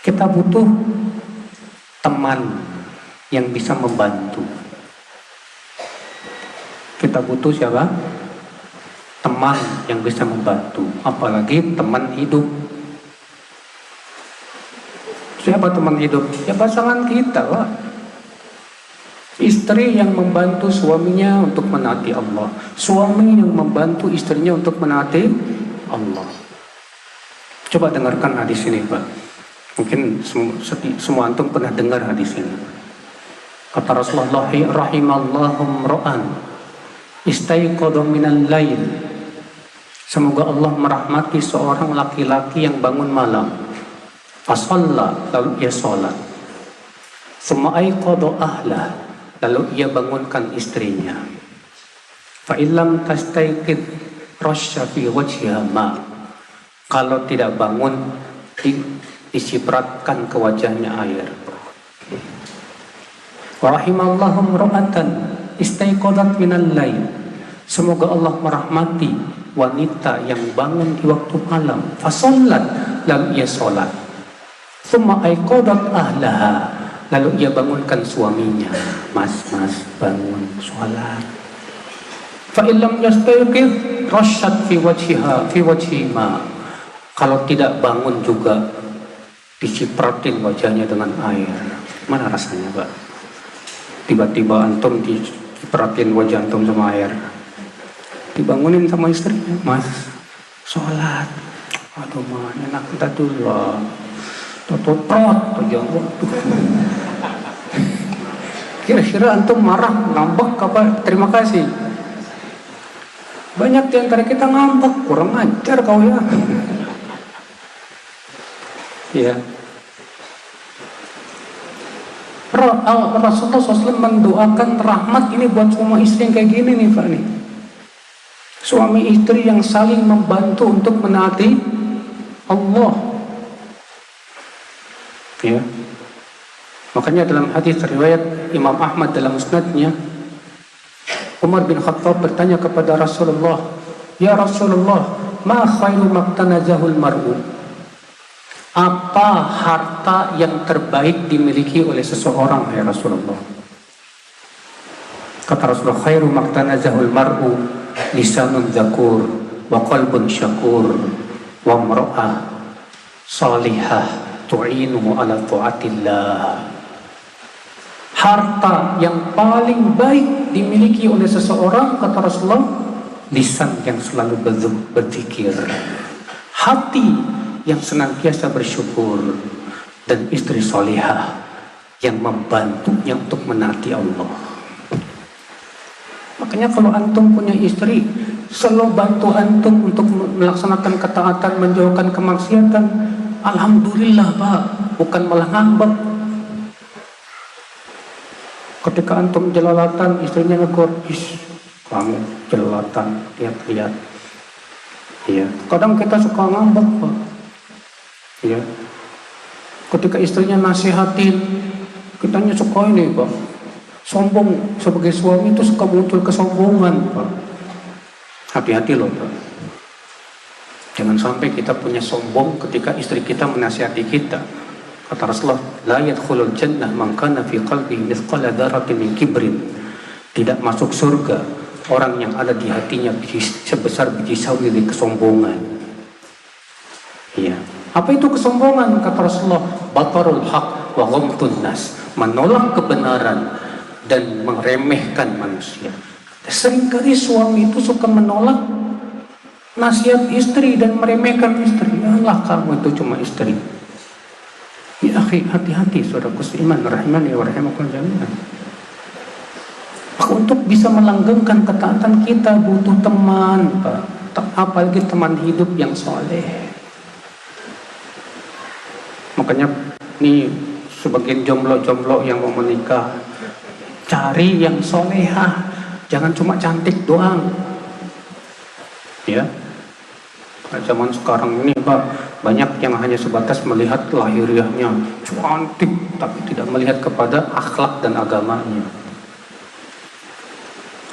kita butuh teman yang bisa membantu. Kita butuh siapa? Teman yang bisa membantu, apalagi teman hidup. Siapa teman hidup? Ya pasangan kita Pak. Istri yang membantu suaminya untuk menaati Allah, suami yang membantu istrinya untuk menaati Allah. Coba dengarkan hadis ini Pak. Mungkin semua antum pernah dengar hadis ini. Kata Rasulullah, rahimallahu ra'an istaiqadha minal lail. Semoga Allah merahmati seorang laki-laki yang bangun malam. Fasalla, lalu ia sholat. Summa aiqadha ahlah, lalu ia bangunkan istrinya. Fa illam tastaiqid rasya fi wajhiha ma. Kalau tidak bangun, disipratkan ke wajahnya air. Wa rahimallahu imra'atan istaiqadat minal lail. Semoga Allah merahmati wanita yang bangun di waktu malam. Fasallat, lalu ia sholat. Thumma aiqadat ahlaha, lalu ia bangunkan suaminya. Mas bangun sholat. Fa illam yastaiqid rasyat fi wajhi ma. Kalau tidak bangun juga dicipratin wajahnya dengan air. Mana rasanya Pak? Tiba-tiba antum dicipratin wajah antum sama air. Dibangunin sama istrinya, Mas, sholat. Aduh man, enak kita dulu. Totot aja. Kira-kira antum marah, ngambek apa? Terima kasih. Banyak di antara kita ngambek, kurang ajar kau ya. Ya. Rasulullah SAW mendoakan rahmat ini buat semua istri yang kayak gini nih Pak nih. Suami istri yang saling membantu untuk menaati Allah. Ya. Makanya dalam hadis riwayat Imam Ahmad dalam musnadnya, Umar bin Khattab bertanya kepada Rasulullah, "Ya Rasulullah, ma khairu maktanazahul mar'u?" Apa harta yang terbaik dimiliki oleh seseorang, ya Rasulullah? Kata Rasulullah, khairu maktanazahul mar'u lisanun zakur wa qalbun syakur wa mar'ah salihah tu'inuhu ala ta'atillah. Harta yang paling baik dimiliki oleh seseorang, kata Rasulullah, lisan yang selalu berzikir, hati yang senantiasa bersyukur, dan istri solihah yang membantunya untuk menaati Allah. Makanya kalau antum punya istri selalu bantu antum untuk melaksanakan ketaatan, menjauhkan kemaksiatan, alhamdulillah Pak, bukan malah ngambek. Ketika antum jelalatan, istrinya negor, kamu jelalatan, lihat-lihat. Iya. Kadang kita suka ngambek Pak. Iya. Ketika istrinya nasihatin, kitanya suka ini Pak, sombong. Sebagai suami itu suka muncul kesombongan Pak. Hati-hati loh Pak. Jangan sampai kita punya sombong ketika istri kita menasihati kita. Kata Rasulullah, la yadkhulul jannah man kana fi qalbihi mithqala dzarratin min kibrin. Tidak masuk surga orang yang ada di hatinya sebesar biji sawi dari kesombongan. Iya. Apa itu kesombongan? Kata Rasulullah, batarul haq wa ghamtun nas. Menolak kebenaran dan meremehkan manusia. Seringkali suami itu suka menolak nasihat istri dan meremehkan istri. Allah, kamu itu cuma istri. Ya akhi, hati-hati saudaraku seiman, rahimani wa rahimakumullah jami'an. Untuk bisa melanggengkan ketaatan kita butuh teman, Pak. Apalagi teman hidup yang soleh. Makanya nih sebagian jomblo-jomblo yang mau menikah, cari yang solehah, jangan cuma cantik doang. Ya. Zaman sekarang ini Pak, banyak yang hanya sebatas melihat lahiriahnya cantik, tapi tidak melihat kepada akhlak dan agamanya.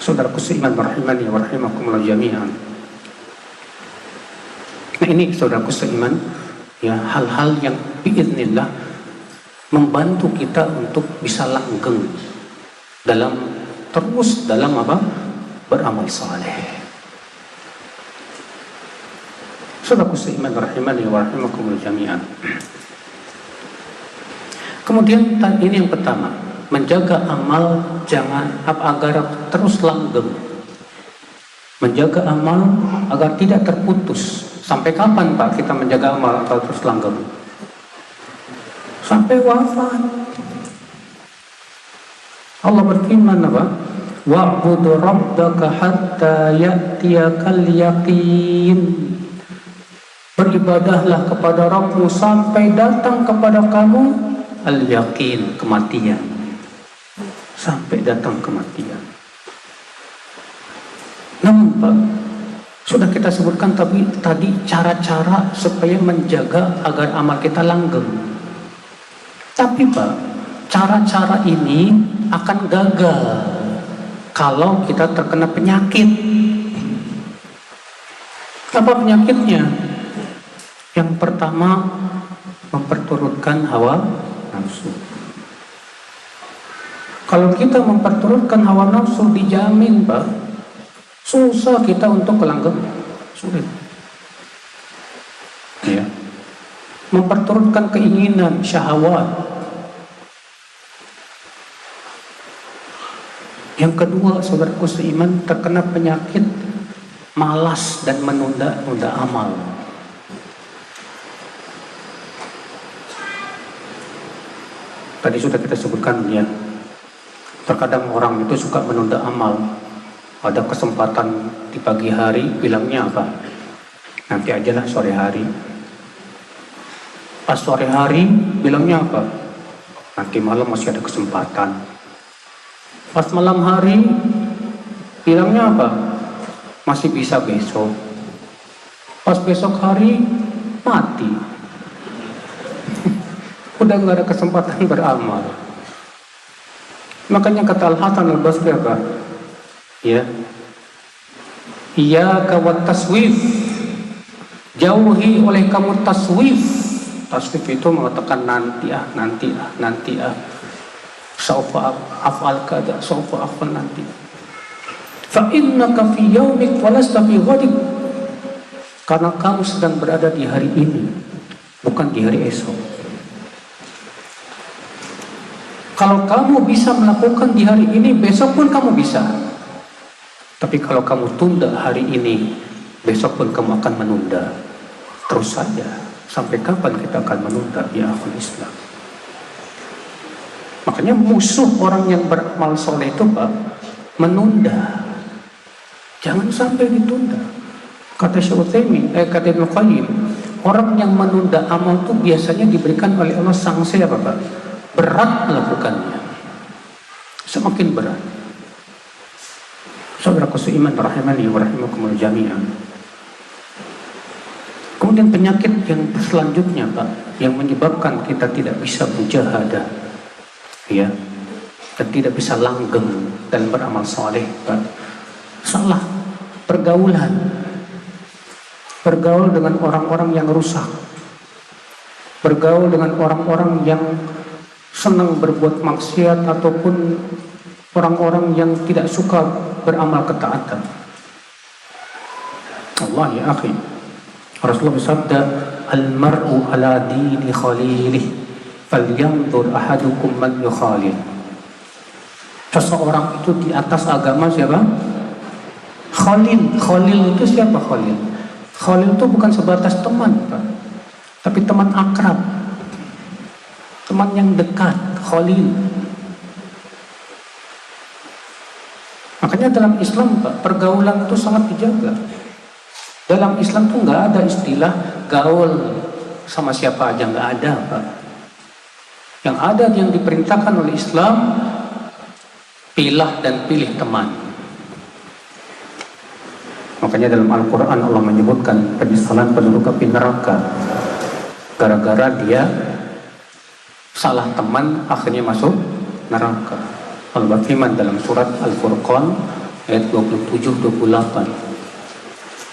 Saudaraku seiman, rahimani wa rahimakumullah jami'an. Nah ini saudaraku seiman, ya, hal-hal yang biiznillah membantu kita untuk bisa langgeng terus dalam apa? Beramal saleh. Saudaraku seiman, rahimani wa rahimakumullah jami'an. Kemudian ini yang pertama, menjaga amal agar terus langgeng. Menjaga amal agar tidak terputus. Sampai kapan Pak kita menjaga amal agar terus langgeng? Sampai wafat. Allah berfirman apa? Wa'budu rabbaka hatta ya'tiyakal yaqin. Beribadahlah kepada Rabbmu sampai datang kepada kamu al-yaqin, kematian. Sampai datang kematian. Namun Pak, sudah kita sebutkan tadi cara-cara supaya menjaga agar amal kita langgeng. Tapi Pak, cara-cara ini akan gagal kalau kita terkena penyakit. Apa penyakitnya? Yang pertama, memperturutkan hawa nafsu. Kalau kita memperturutkan hawa nafsu, dijamin Pak, susah kita untuk langgeng, sulit. Ya. Memperturutkan keinginan, syahwat. Yang kedua, saudaraku seiman, terkena penyakit malas dan menunda-nunda amal. Tadi sudah kita sebutkan ya, terkadang orang itu suka menunda amal. Ada kesempatan di pagi hari, bilangnya apa? Nanti aja lah sore hari. Pas sore hari, bilangnya apa? Nanti malam masih ada kesempatan. Pas malam hari, bilangnya apa? Masih bisa besok. Pas besok hari, mati. Udah nggak ada kesempatan beramal. Makanya kata Al-Hasan Al-Basri apa? Ya. Iyyaka wat taswif. Jauhi oleh kamu taswif. Taswif itu mengatakan nanti ah. Saufa af'al kada, saufa af'al nanti. Fa innaka fi yaumik wa lasta fi ghadik. Karena kamu sedang berada di hari ini, bukan di hari esok. Kalau kamu bisa melakukan di hari ini, besok pun kamu bisa. Tapi kalau kamu tunda hari ini, besok pun kamu akan menunda. Terus saja. Sampai kapan kita akan menunda ya akhul Islam? Makanya musuh orang yang beramal soleh itu Pak, menunda. Jangan sampai ditunda. Kata Syekh Utsaimin, kata Ibnu Qayyim, orang yang menunda amal itu biasanya diberikan oleh Allah sanksi apa Pak? Berat melakukannya. Semakin berat. Saudaraku seiman rahimani wa rahimakumullah jami'an. Kemudian penyakit yang selanjutnya Pak, yang menyebabkan kita tidak bisa mujahadah, ya, dan tidak bisa langgeng dan beramal saleh Pak, salah pergaulan, bergaul dengan orang-orang yang rusak, bergaul dengan orang-orang yang senang berbuat maksiat ataupun orang-orang yang tidak suka beramal ketaatan. Allah ya akhi, Rasulullah bersabda, al-mar'u ala dini khalilih, falyanzur ahadukum man yukhalil. Seseorang itu di atas agama siapa? Khalil. Khalil itu siapa Khalil? Khalil itu bukan sebatas teman Pak, tapi teman akrab, teman yang dekat, Khalil. Makanya dalam Islam Pak, pergaulan itu sangat dijaga. Dalam Islam tuh nggak ada istilah gaul sama siapa aja, nggak ada Pak. Yang ada yang diperintahkan oleh Islam, pilah dan pilih teman. Makanya dalam Al-Quran Allah menyebutkan penyesalan penduduk api neraka gara-gara dia salah teman akhirnya masuk neraka. Allah berfirman dalam surat Al-Furqan ayat 27-28.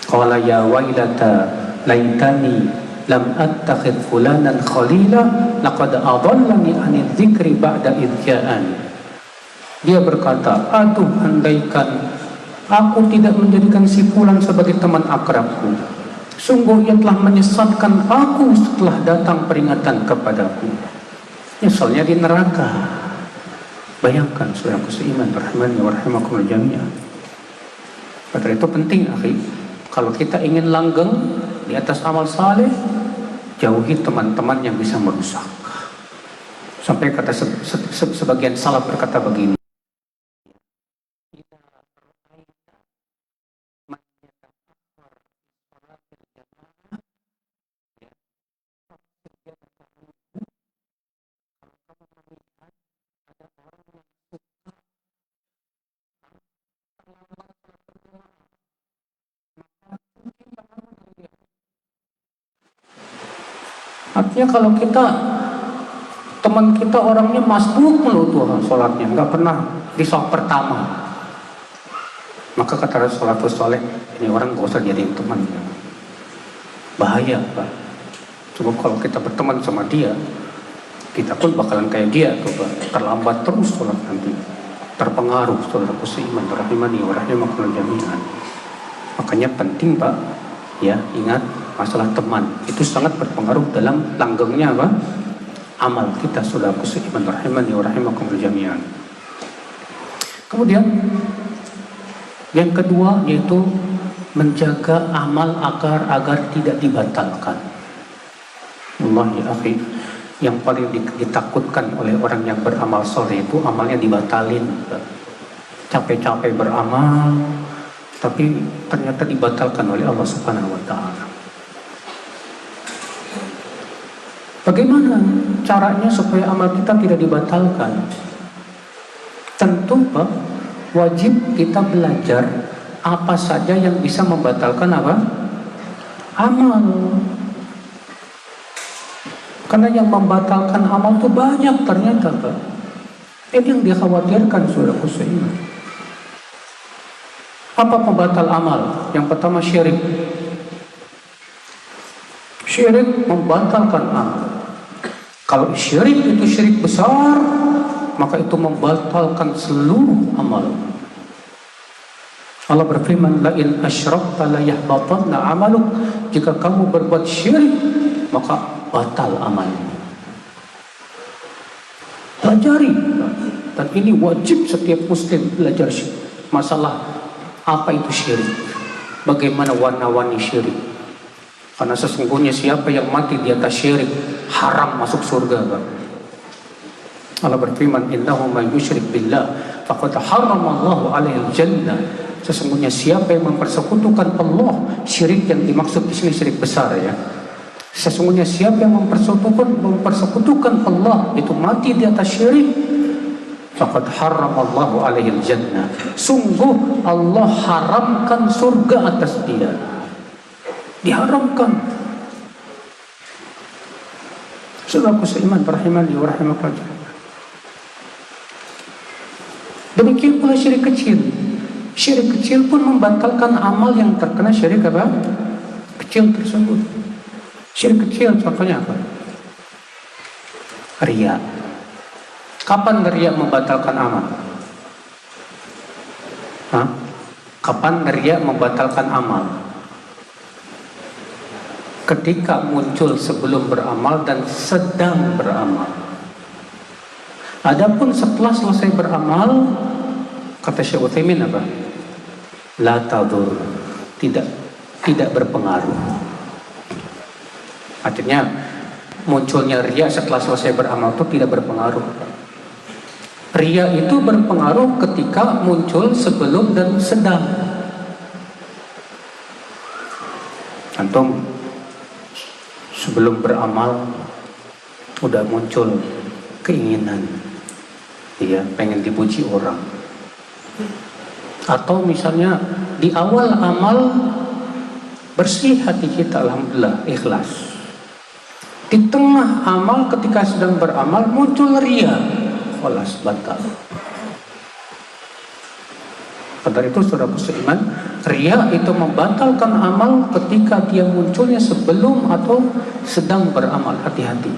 Qala ya wailata laitani lam attakhidh fulanan khalila laqad adallani 'anil dzikri ba'da idh ja'an. Dia berkata, aduh andaikan aku tidak menjadikan si fulan sebagai teman akrabku. Sungguh ia telah menyesatkan aku setelah datang peringatan kepadaku. Nyesalnya di neraka. Bayangkan saudaraku seiman rahimani wa rahimakumullah jami'an. Padahal itu penting akhi. Kalau kita ingin langgeng di atas amal saleh, jauhi teman-teman yang bisa merusak. Sampai kata sebagian salaf berkata begini. Artinya kalau teman kita orangnya masbuk mulu tuh sholatnya, nggak pernah di sholat pertama, maka kata Rasulullah saleh, ini orang gak usah jadiin teman. Bahaya Pak. Coba kalau kita berteman sama dia, kita pun bakalan kayak dia tuh Pak, terlambat terus sholat nanti, terpengaruh saudaraku seiman rahimani wa rahimakumullah jami'an. Makanya penting Pak, ya ingat masalah teman itu sangat berpengaruh dalam langgengnya apa? Amal kita saudaraku seiman rahimani wa rahimakumullah jami'an. Kemudian yang kedua yaitu menjaga amal agar tidak dibatalkan. Allah ya akhi, yang paling ditakutkan oleh orang yang beramal soleh itu amalnya dibatalin. Capek-capek beramal tapi ternyata dibatalkan oleh Allah Subhanahu wa taala. Bagaimana caranya supaya amal kita tidak dibatalkan? Tentu Pak, wajib kita belajar apa saja yang bisa membatalkan apa? Amal. Karena yang membatalkan amal itu banyak ternyata Pak. Ini yang dikhawatirkan saudaraku seiman. Apa pembatal amal? Yang pertama syirik. Syirik membatalkan amal. Kalau syirik itu syirik besar, maka itu membatalkan seluruh amal. Allah berfirman, la in asyrakta la yahbatanna amaluk. Jika kamu berbuat syirik, maka batal amalmu. Pelajari, dan ini wajib setiap muslim belajar masalah apa itu syirik, bagaimana warna-warni syirik. Karena sesungguhnya siapa yang mati di atas syirik haram masuk surga, Pak. Allah berfirman, innahu man yusyrik billah faqad harramallahu alaihi jannah. Sesungguhnya siapa yang mempersekutukan Allah, syirik yang dimaksud di sini syirik besar ya. Sesungguhnya siapa yang mempersekutukan Allah itu mati di atas syirik, faqad harramallahu alaihi jannah. Sungguh Allah haramkan surga atas dia. Diharamkan. Saudaraku seiman rahimani wa rahimakumullah. Demikian pula syirik kecil. Syirik kecil pun membatalkan amal yang terkena syirik apa? Kecil tersebut. Syirik kecil contohnya apa? Riya. Kapan riya membatalkan amal? Kapan riya membatalkan amal? Ketika muncul sebelum beramal dan sedang beramal. Adapun setelah selesai beramal, kata Syekh Utsaimin apa? La tadur, tidak berpengaruh. Artinya munculnya riya setelah selesai beramal itu tidak berpengaruh. Riya itu berpengaruh ketika muncul sebelum dan sedang. Antum sebelum beramal udah muncul keinginan, dia pengen dipuji orang. Atau misalnya di awal amal bersih hati kita, alhamdulillah, ikhlas. Di tengah amal ketika sedang beramal muncul riya, khalas batal. Karena itu saudara seiman, riya itu membatalkan amal ketika dia munculnya sebelum atau sedang beramal. Hati-hati.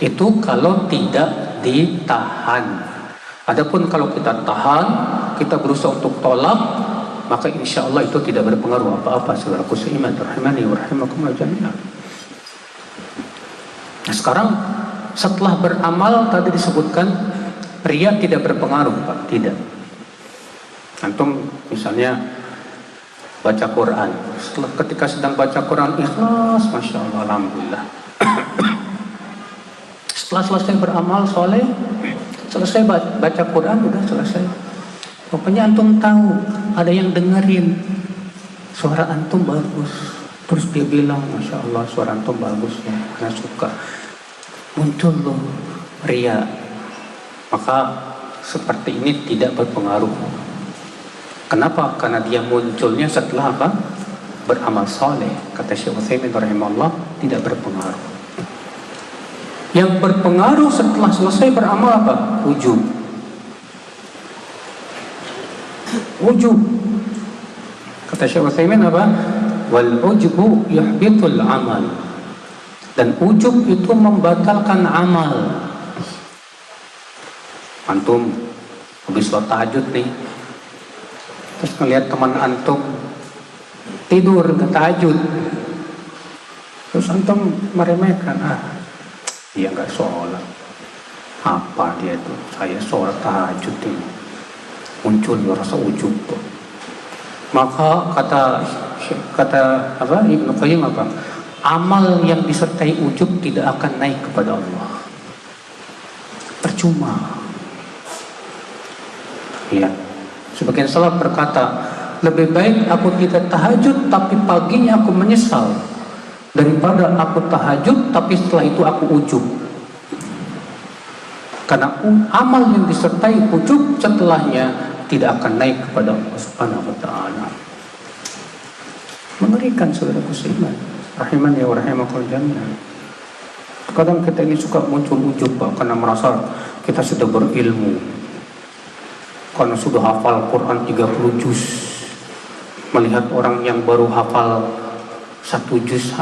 Itu kalau tidak ditahan. Adapun kalau kita tahan, kita berusaha untuk tolak, maka insya Allah itu tidak berpengaruh apa-apa. Saudaraku seiman, rahimani wa rahimakumullah jami'an. Nah sekarang setelah beramal tadi disebutkan riya tidak berpengaruh, Pak. Tidak. Antum misalnya baca Quran, ketika sedang baca Quran ikhlas, masya Allah, alhamdulillah. Setelah selesai beramal soleh, selesai baca Quran, udah selesai. Pokoknya antum tahu ada yang dengerin suara antum bagus, terus dia bilang masya Allah suara antum bagus ya, karena suka. Muncul loh riya, maka seperti ini tidak berpengaruh. Kenapa? Karena dia munculnya setelah apa? Beramal soleh. Kata Syekh Utsaimin rahimahullah, tidak berpengaruh. Yang berpengaruh setelah selesai beramal apa? Ujub. Ujub. Kata Syekh Utsaimin apa? Wal ujubu yuhbitul amal. Dan ujub itu membatalkan amal. Antum habis sholat tahajud nih, terus melihat teman antum tidur ke tahajud, terus antum meremehkan, dia nggak sholat, apa dia itu, saya sholat tahajud ini. Muncul rasa ujub tuh. Maka kata apa Ibnu Qayyim apa, amal yang disertai ujub tidak akan naik kepada Allah, percuma. Ya, sebagian salaf berkata, lebih baik aku tidak tahajud tapi paginya aku menyesal daripada aku tahajud tapi setelah itu aku ujub. Karena amal yang disertai ujub setelahnya tidak akan naik kepada Allah Subhanahu wa taala. Mengerikan saudaraku seiman, rahimani wa rahimakumullah jami'an. Kadang kita ini suka muncul ujub, Pak, karena merasa kita sudah berilmu. karena sudah hafal Quran 30 juz. Melihat orang yang baru hafal 1 juz,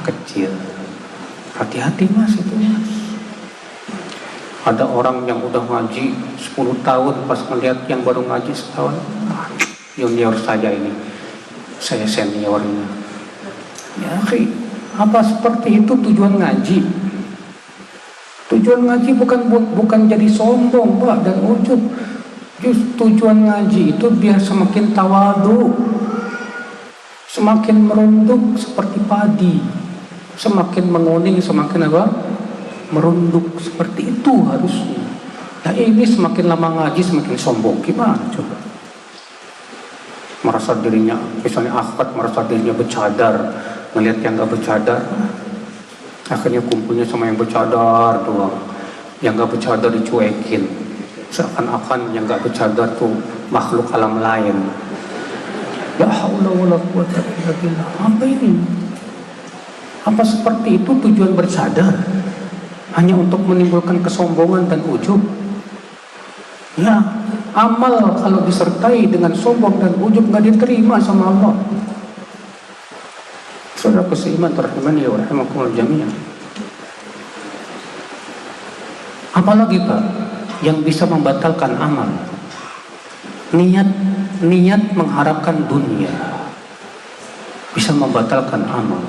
kecil. Hati-hati mas, itu mas. Ada orang yang udah ngaji 10 tahun, pas melihat yang baru ngaji setahun, junior saja ini, saya seniornya. Ya akhi, apa seperti itu tujuan ngaji? Tujuan ngaji bukan jadi sombong Pak dan ujub. Just tujuan ngaji itu biar semakin tawadu, semakin merunduk seperti padi, semakin menguning semakin apa? Merunduk. Seperti itu harusnya. Nah ini semakin lama ngaji semakin sombong, gimana coba? Merasa dirinya, misalnya akad merasa dirinya bercadar, melihat yang gak bercadar, akhirnya kumpulnya sama yang bercadar doang, yang gak bercadar dicuekin, seakan-akan yang gak bercadar tuh makhluk alam lain. Ya haula wala quwwata illa billah. Apa ini? Apa seperti itu tujuan bercadar? Hanya untuk menimbulkan kesombongan dan ujub? Ya, amal kalau disertai dengan sombong dan ujub gak diterima sama Allah. Saudara seiman rahimani wa rahimakumullah jami'an. Apalagi Pak yang bisa membatalkan amal? Niat mengharapkan dunia bisa membatalkan amal.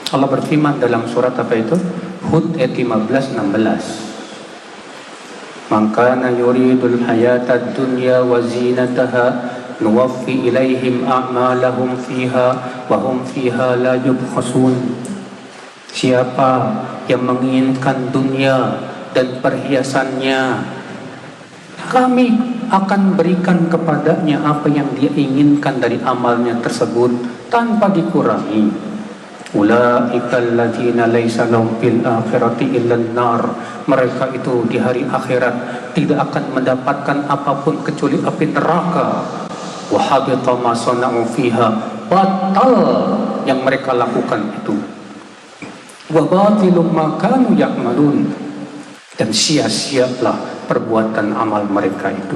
Allah berfirman dalam surat apa itu? Hud ayat 15-16. Man kana yuridul hayatad dunya wa zinataha nuwaffi ilaihim a'malahum fiha wa hum fiha la yubkhasun. Siapa yang menginginkan dunia dan perhiasannya, kami akan berikan kepadanya apa yang dia inginkan dari amalnya tersebut tanpa dikurangi. Ulaikal ladzina laisa lahum fil akhirati illan nar. Mereka itu di hari akhirat tidak akan mendapatkan apapun kecuali api neraka. Wa habita ma sana'u fiha. Batal yang mereka lakukan itu. Wa batilum ma kanu ya'malun. Dan sia-sialah perbuatan amal mereka itu.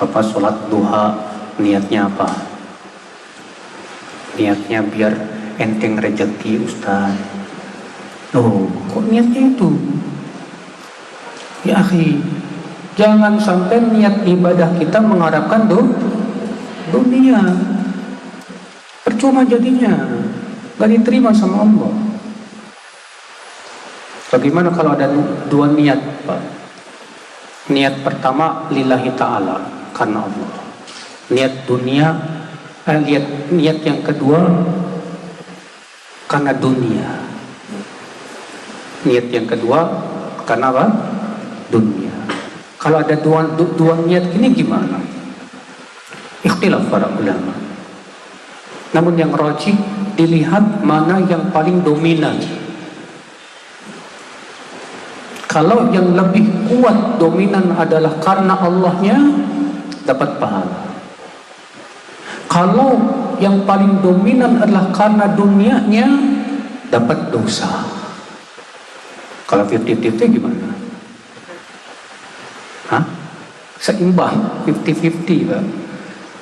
Bapak sholat duha niatnya apa? Niatnya biar enteng rezeki Ustaz. Loh, kok niatnya itu? Ya akhi, jangan sampai niat ibadah kita mengharapkan dunia. Percuma jadinya, gak diterima sama Allah. Bagaimana kalau ada dua niat Pak? Niat pertama lillahi ta'ala, karena Allah. Niat dunia, niat yang kedua karena dunia. Niat yang kedua karena apa? Dunia. Kalau ada dua niat ini gimana? Ikhtilaf para ulama. Namun yang rajih dilihat mana yang paling dominan. Kalau yang lebih kuat dominan adalah karena Allahnya, dapat pahala. Kalau yang paling dominan adalah karena dunianya, dapat dosa. Kalau 50-50 gimana? Hah? Seimbang, 50-50 Pak.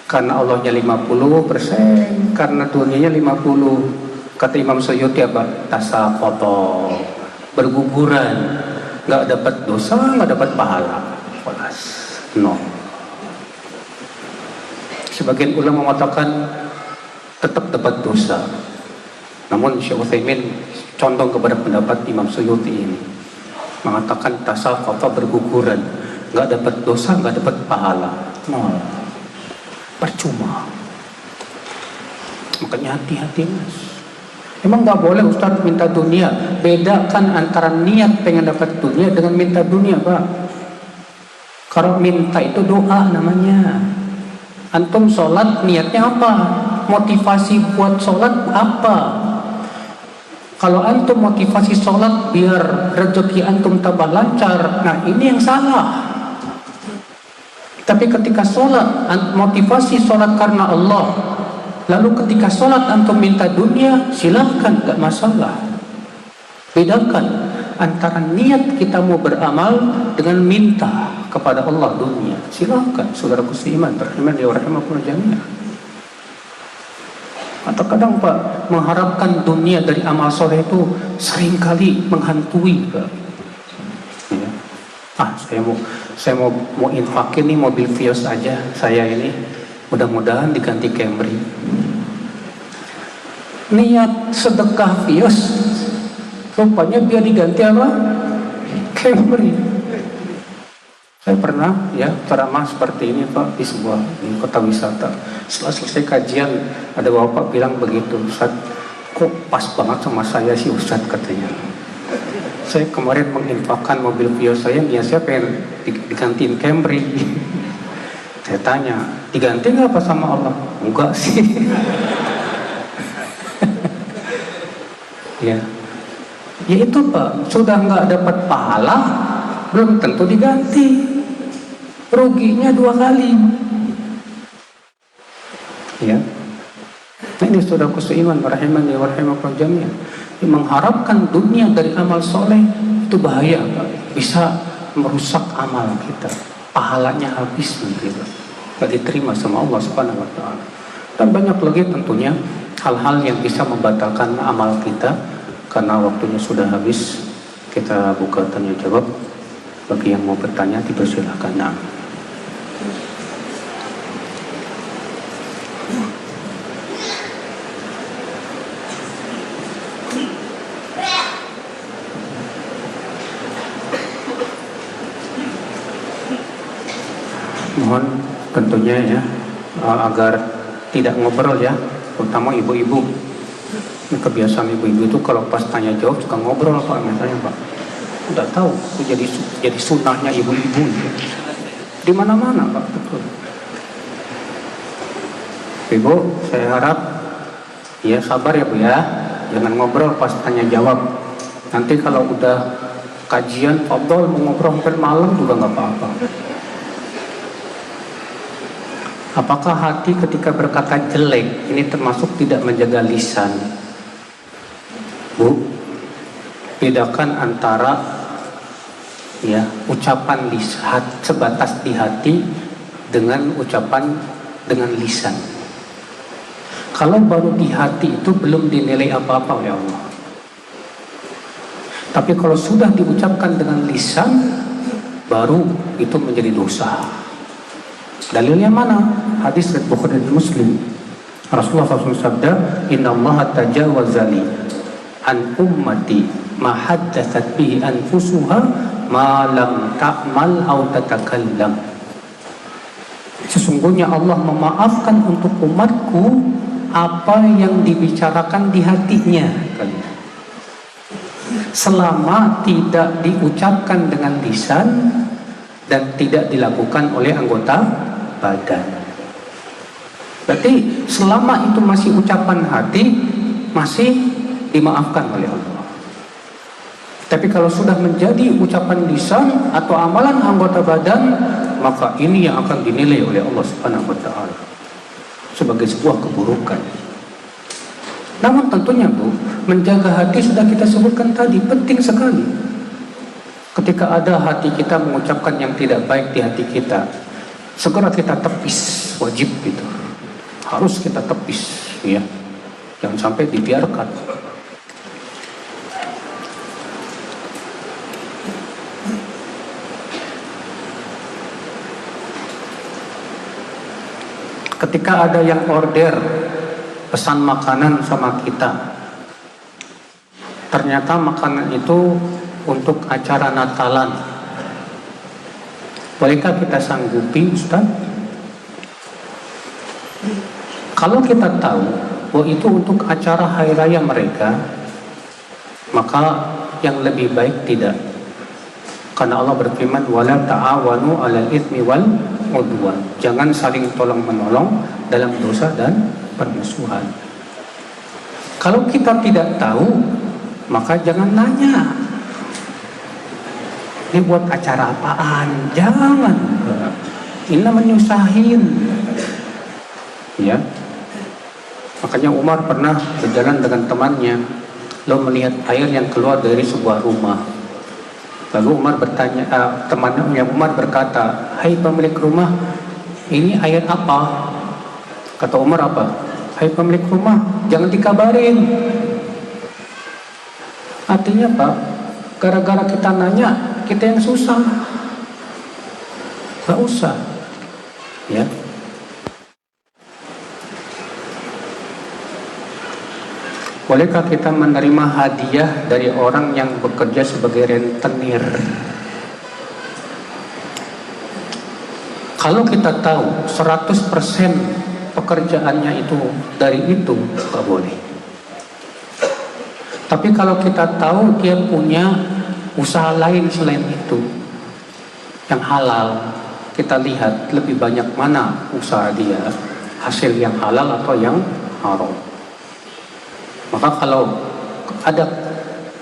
Karena Allahnya 50%, karena dunianya 50%. Kata Imam Suyuti apa? Tasaqata, berguguran. Nggak dapat dosa, nggak dapat pahala. No. Sebagian ulama mengatakan tetap dapat dosa. Namun Syekh Utsaimin condong kepada pendapat Imam Suyuti ini, mengatakan tasaqata, berguguran, nggak dapat dosa, nggak dapat pahala. No. Percuma. Makanya hati-hati mas. Emang nggak boleh Ustaz minta dunia? Bedakan antara niat pengen dapat dunia dengan minta dunia Pak. Kalau minta itu doa namanya. Antum sholat niatnya apa? Motivasi buat sholat apa? Kalau antum motivasi sholat biar rezeki antum tambah lancar, nah ini yang salah. Tapi ketika sholat, motivasi sholat karena Allah, lalu ketika sholat antum minta dunia, silahkan, gak masalah. Bedakan antara niat kita mau beramal dengan minta. kepada Allah dunia, silakan saudaraku seiman, rahimani wa rahimakumullah jami'an. Atau kadang Pak, mengharapkan dunia dari amal soleh itu seringkali menghantui Pak. Ya. Saya mau infakin nih mobil Vios aja saya ini, mudah-mudahan diganti Camry. Niat sedekah Vios, rupanya biar diganti apa? Camry. Saya pernah ya ceramah seperti ini Pak di kota wisata. Setelah selesai kajian ada bapak bilang begitu, Ustaz, kok pas banget sama saya sih Ustaz katanya. Saya kemarin menginfakkan mobil Vios saya, biasanya pengen digantiin Camry. Saya tanya, diganti nggak apa sama Allah? Enggak sih. Ya itu Pak, sudah nggak dapat pahala belum tentu diganti, ruginya 2 kali. Ya, nah ini saudaraku seiman, rahimani wa rahimakumullah jami'an. Mengharapkan dunia dari amal soleh itu bahaya Pak, bisa merusak amal kita, pahalanya habis nanti Pak, nggak diterima sama Allah Subhanahu Wa Taala. Dan banyak lagi tentunya hal-hal yang bisa membatalkan amal kita. Karena waktunya sudah habis, kita buka tanya jawab. Bagi yang mau bertanya dipersilahkan. Nah. Mohon tentunya ya, agar tidak ngobrol ya, terutama ibu-ibu. Ini kebiasaan ibu-ibu itu kalau pas tanya jawab suka ngobrol Pak, misalnya Pak. Tidak tahu, itu jadi sunnahnya ibu-ibu. Di mana-mana Pak, betul. Ibu, saya harap ya sabar ya Bu ya, jangan ngobrol pas tanya jawab. Nanti kalau udah kajian fadhol mau ngobrol sampai malam juga nggak apa-apa. Apakah hati ketika berkata jelek ini termasuk tidak menjaga lisan? Bu, bedakan antara ya ucapan sebatas di hati dengan ucapan dengan lisan. Kalau baru di hati itu belum dinilai apa-apa oleh Allah. Tapi kalau sudah diucapkan dengan lisan, baru itu menjadi dosa. Dalilnya mana? Hadis riwayat Bukhari dan Muslim. Rasulullah SAW sabda, Inna Allah tajawazali an ummati ma haddatsat bihi anfusuha ma lam ta'mal aw tatakallam. Sesungguhnya Allah memaafkan untuk umatku apa yang dibicarakan di hatinya, selama tidak diucapkan dengan lisan dan tidak dilakukan oleh anggota badan. Berarti selama itu masih ucapan hati, masih dimaafkan oleh Allah. Tapi kalau sudah menjadi ucapan lisan atau amalan anggota badan, maka ini yang akan dinilai oleh Allah Subhanahu wa Ta'ala sebagai sebuah keburukan. Namun tentunya Bu, menjaga hati sudah kita sebutkan tadi, penting sekali. Ketika ada hati kita mengucapkan yang tidak baik di hati kita, segera kita tepis, wajib gitu. Harus kita tepis, ya. Jangan sampai dibiarkan. Ketika ada yang order pesan makanan sama kita, ternyata makanan itu untuk acara Natalan, bolehkah kita sanggupi Ustaz? Kalau kita tahu bahwa itu untuk acara hari raya mereka, maka yang lebih baik tidak. Karena Allah berfirman, wala ta'awanu 'alal itsmi wal 'udwan. Jangan saling tolong-menolong dalam dosa dan permusuhan. Kalau kita tidak tahu, maka jangan nanya. Ini buat acara apaan? Jangan. Ini menyusahin. Ya. Makanya Umar pernah berjalan dengan temannya, lalu melihat air yang keluar dari sebuah rumah. Lalu Umar bertanya, temannya Umar berkata, "Hai pemilik rumah, ini air apa?" Kata Umar apa? "Hai pemilik rumah, jangan dikabarin." Artinya Pak, gara-gara kita nanya, kita yang susah. Gak usah, ya. Bolehkah kita menerima hadiah dari orang yang bekerja sebagai rentenir? Kalau kita tahu 100% pekerjaannya itu dari itu, gak boleh. Tapi kalau kita tahu dia punya usaha lain selain itu, yang halal, kita lihat lebih banyak mana usaha dia, hasil yang halal atau yang haram. Maka kalau ada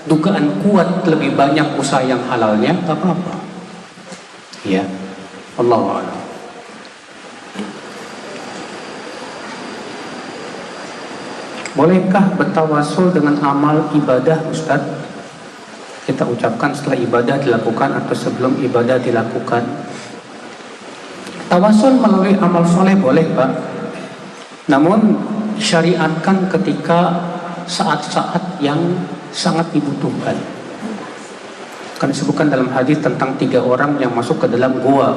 dugaan kuat lebih banyak usaha yang halalnya, tak apa-apa. Ya, Allahu a'lam. Bolehkah bertawasul dengan amal ibadah, Ustaz? Kita ucapkan setelah ibadah dilakukan atau sebelum ibadah dilakukan. Tawasul melalui amal soleh boleh, Pak. Namun syariatkan ketika saat-saat yang sangat dibutuhkan. Kan disebutkan dalam hadis tentang 3 orang yang masuk ke dalam gua,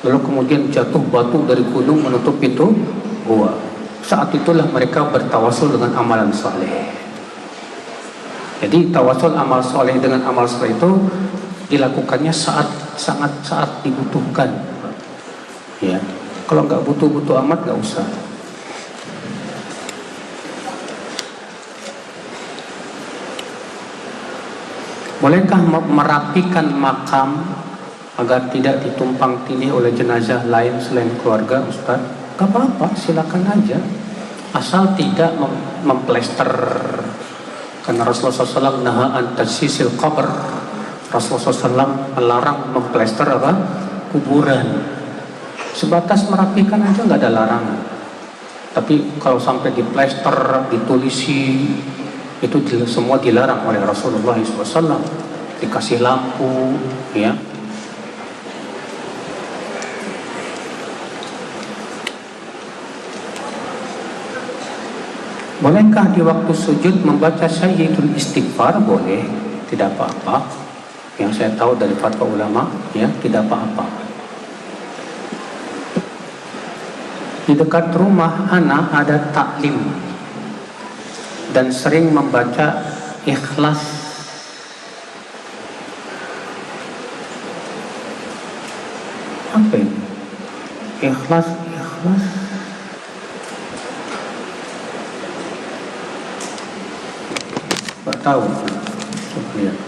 lalu kemudian jatuh batu dari gunung menutup pintu gua. Saat itulah mereka bertawasul dengan amalan soleh. Jadi tawasul amal soleh dengan amal soleh itu dilakukannya saat dibutuhkan. Ya, kalau nggak butuh-butuh amat nggak usah. Bolehkah merapikan makam agar tidak ditumpang tindih oleh jenazah lain selain keluarga, Ustaz? Gak apa-apa, silakan aja. Asal tidak memplester. Karena Rasulullah SAW naha an tajsisil qabr. Rasulullah SAW melarang memplester apa? Kuburan. Sebatas merapikan aja nggak ada larangan. Tapi kalau sampai diplester, ditulisi, itu semua dilarang oleh Rasulullah SAW. Dikasih lampu, ya. Bolehkah di waktu sujud membaca sayyidul istighfar? Boleh, tidak apa-apa. Yang saya tahu dari fatwa ulama, ya, tidak apa-apa. Di dekat rumah anak ada taklim dan sering membaca ikhlas. Apa ini? Ikhlas. Gak tahu. Coba lihat.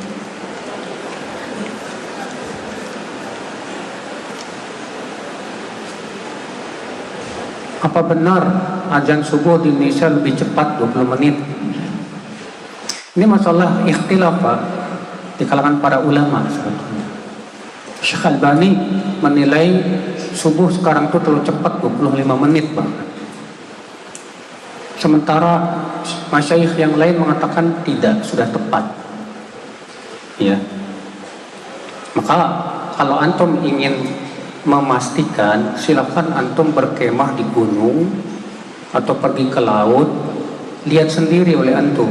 Apa benar azan subuh di Indonesia lebih cepat 20 menit? Ini masalah ikhtilaf, Pak, di kalangan para ulama. Syekh Albani menilai subuh sekarang itu terlalu cepat, 25 menit, Pak. Sementara masyayikh yang lain mengatakan tidak, sudah tepat. Ya. Maka kalau antum ingin memastikan, silakan antum berkemah di gunung atau pergi ke laut, lihat sendiri oleh antum.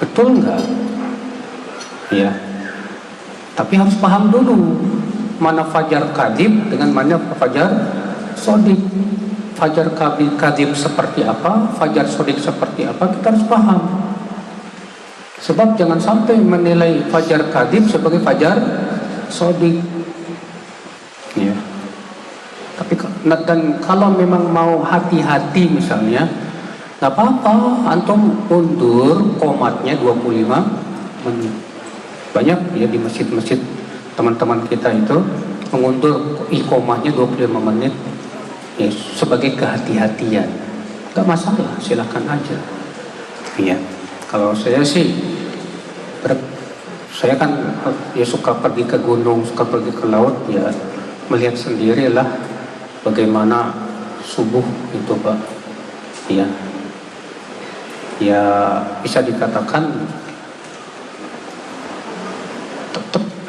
Betul enggak? Ya. Tapi harus paham dulu mana fajar kadhib dengan mana fajar sodik. Fajar kadhib seperti apa, fajar sodik seperti apa, kita harus paham. Sebab jangan sampai menilai fajar kadhib sebagai fajar sodik. Ya. Tapi dan kalau memang mau hati-hati misalnya, nggak apa-apa, antum undur qomatnya 25 menit. Banyak ya di masjid-masjid teman-teman kita itu mengundur iqomahnya 25 menit. Ya, sebagai kehati-hatian, gak masalah, silakan aja. Iya, kalau saya sih, saya kan ya suka pergi ke gunung, suka pergi ke laut, ya melihat sendirilah bagaimana subuh itu, Pak. Iya, ya bisa dikatakan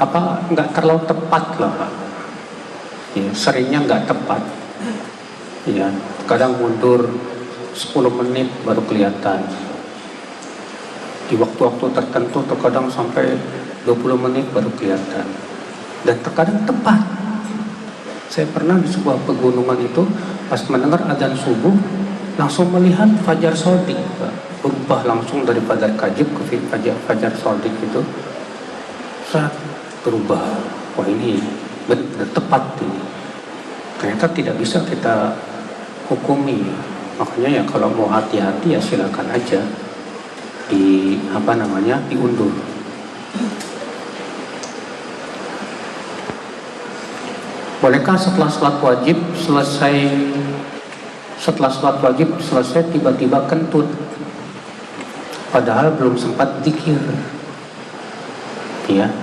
nggak terlalu tepat lah Pak. Ya, seringnya nggak tepat. Ya, kadang mundur 10 menit baru kelihatan. Di waktu-waktu tertentu terkadang sampai 20 menit baru kelihatan. Dan terkadang tepat. Saya pernah di sebuah pegunungan itu pas mendengar adzan subuh langsung melihat fajar shadiq, berubah langsung dari fajar kajib ke fajar shadiq itu. Saat berubah, wah ini benar tepat ini. Ternyata tidak bisa kita hukumi. Makanya ya kalau mau hati-hati ya silakan aja diundur. Bolehkah setelah sholat wajib selesai tiba-tiba kentut padahal belum sempat zikir? Ya.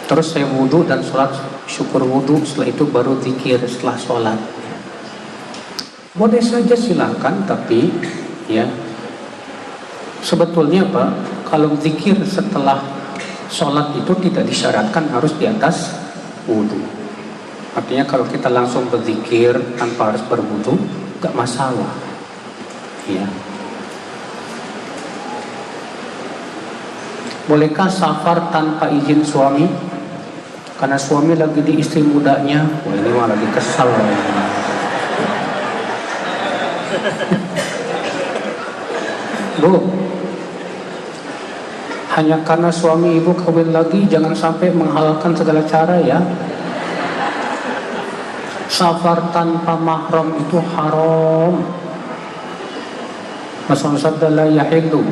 Terus saya wudhu dan sholat syukur wudhu, setelah itu baru zikir setelah sholat. Boleh saja silakan, tapi ya sebetulnya Pak, kalau zikir setelah sholat itu tidak disyaratkan harus di atas wudhu. Artinya kalau kita langsung berzikir tanpa harus berwudhu, gak masalah. Ya. Bolehkah safar tanpa izin suami? Karena suami lagi di istri mudanya. Wah ini mah lagi kesal. Bu, hanya karena suami ibu kawin lagi, jangan sampai menghalalkan segala cara ya. Safar tanpa mahram itu haram. Rasulullah sabda la yahillu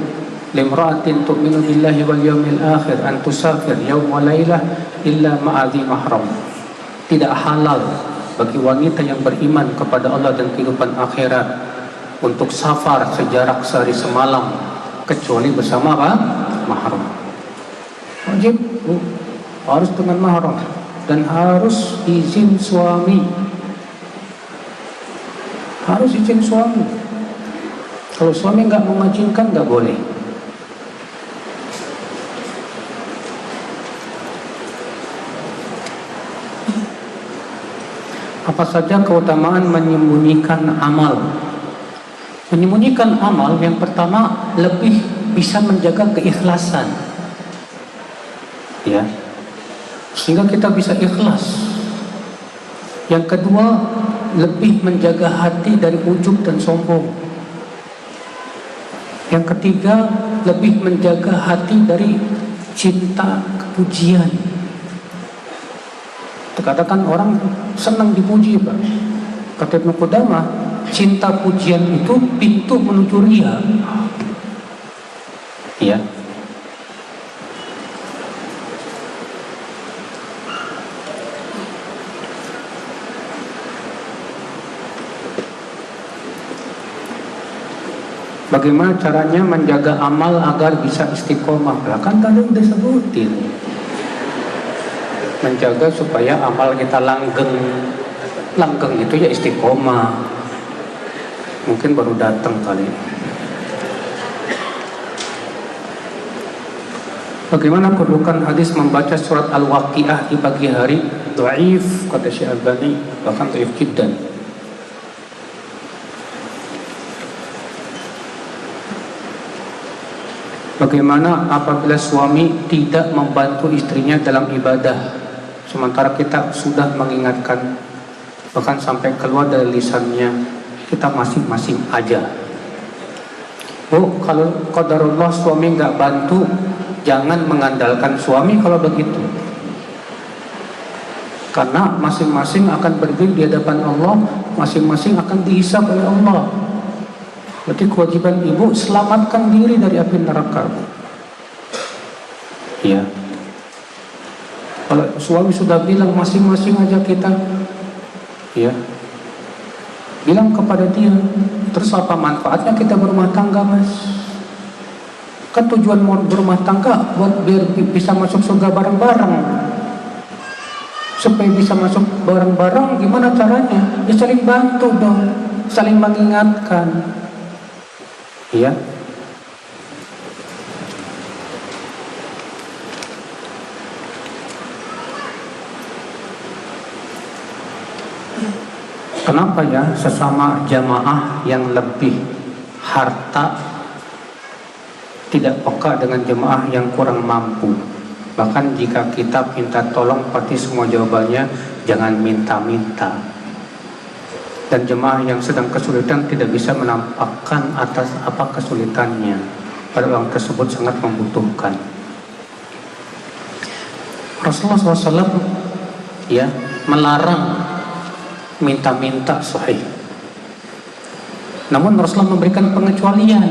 limra'atin tu'minu billahi wal yawmil akhir an tusafir yawm wa laylah illa ma'adhi mahram. Tidak halal bagi wanita yang beriman kepada Allah dan kehidupan akhirat untuk safar sejarak sehari semalam kecuali bersama apa? Mahram. Wajib Bu, harus dengan mahram dan harus izin suami. Harus izin suami. Kalau suami nggak mengizinkan nggak boleh. Apa saja keutamaan menyembunyikan amal? Menyembunyikan amal yang pertama lebih bisa menjaga keikhlasan. Ya. Sehingga kita bisa ikhlas. Yang kedua, lebih menjaga hati dari ujub dan sombong. Yang ketiga, lebih menjaga hati dari cinta kepujian. Terkadang orang senang dipuji Pak. Kata Ibnu Qudamah, cinta pujian itu pintu menuju ria. Ya. Bagaimana caranya menjaga amal agar bisa istiqomah? Kan tadi udah sebutin. Menjaga supaya amal kita langgeng. Langgeng itu ya istiqomah. Mungkin baru datang kali. Bagaimana kedudukan hadis membaca surat Al-Waqiah di pagi hari? Dhaif kata Syekh Albani, bahkan dhaif jiddan. Bagaimana apabila suami tidak membantu istrinya dalam ibadah, sementara kita sudah mengingatkan, bahkan sampai keluar dari lisannya, kita masing-masing aja. Bu, kalau qadarullah suami nggak bantu, jangan mengandalkan suami kalau begitu. Karena masing-masing akan berdiri di hadapan Allah, masing-masing akan dihisab oleh Allah. Berarti kewajiban ibu selamatkan diri dari api neraka. Ya. Kalau suami sudah bilang masing-masing aja kita, ya, bilang kepada dia, terus apa manfaatnya kita berumah tangga Mas? Kan tujuan mau berumah tangga buat biar bisa masuk surga bareng-bareng. Supaya bisa masuk bareng-bareng, gimana caranya? Ya saling bantu dong, saling mengingatkan. Iya. Kenapa ya sesama jamaah yang lebih harta tidak peka dengan jemaah yang kurang mampu? Bahkan jika kita minta tolong, pasti semua jawabannya jangan minta-minta. Dan jemaah yang sedang kesulitan tidak bisa menampakkan atas apa kesulitannya, padahal orang tersebut sangat membutuhkan. Rasulullah SAW ya melarang minta-minta sahih. Namun Rasulullah memberikan pengecualian,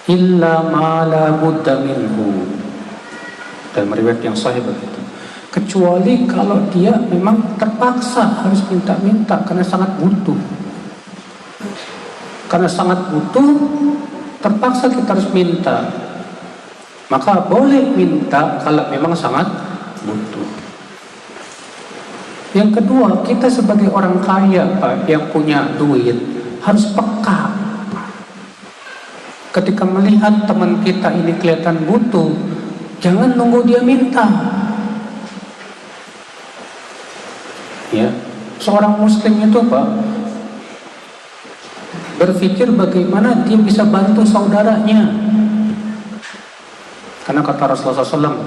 illa ma la budda minhu, dalam riwayat yang sahih begitu. Kecuali kalau dia memang terpaksa harus minta-minta karena sangat butuh. Karena sangat butuh, terpaksa kita harus minta. Maka boleh minta kalau memang sangat butuh. Yang kedua, kita sebagai orang kaya, Pak, yang punya duit, harus peka. Ketika melihat teman kita ini kelihatan butuh, jangan nunggu dia minta. Ya, seorang muslim itu, Pak, berpikir bagaimana dia bisa bantu saudaranya. Karena kata Rasulullah SAW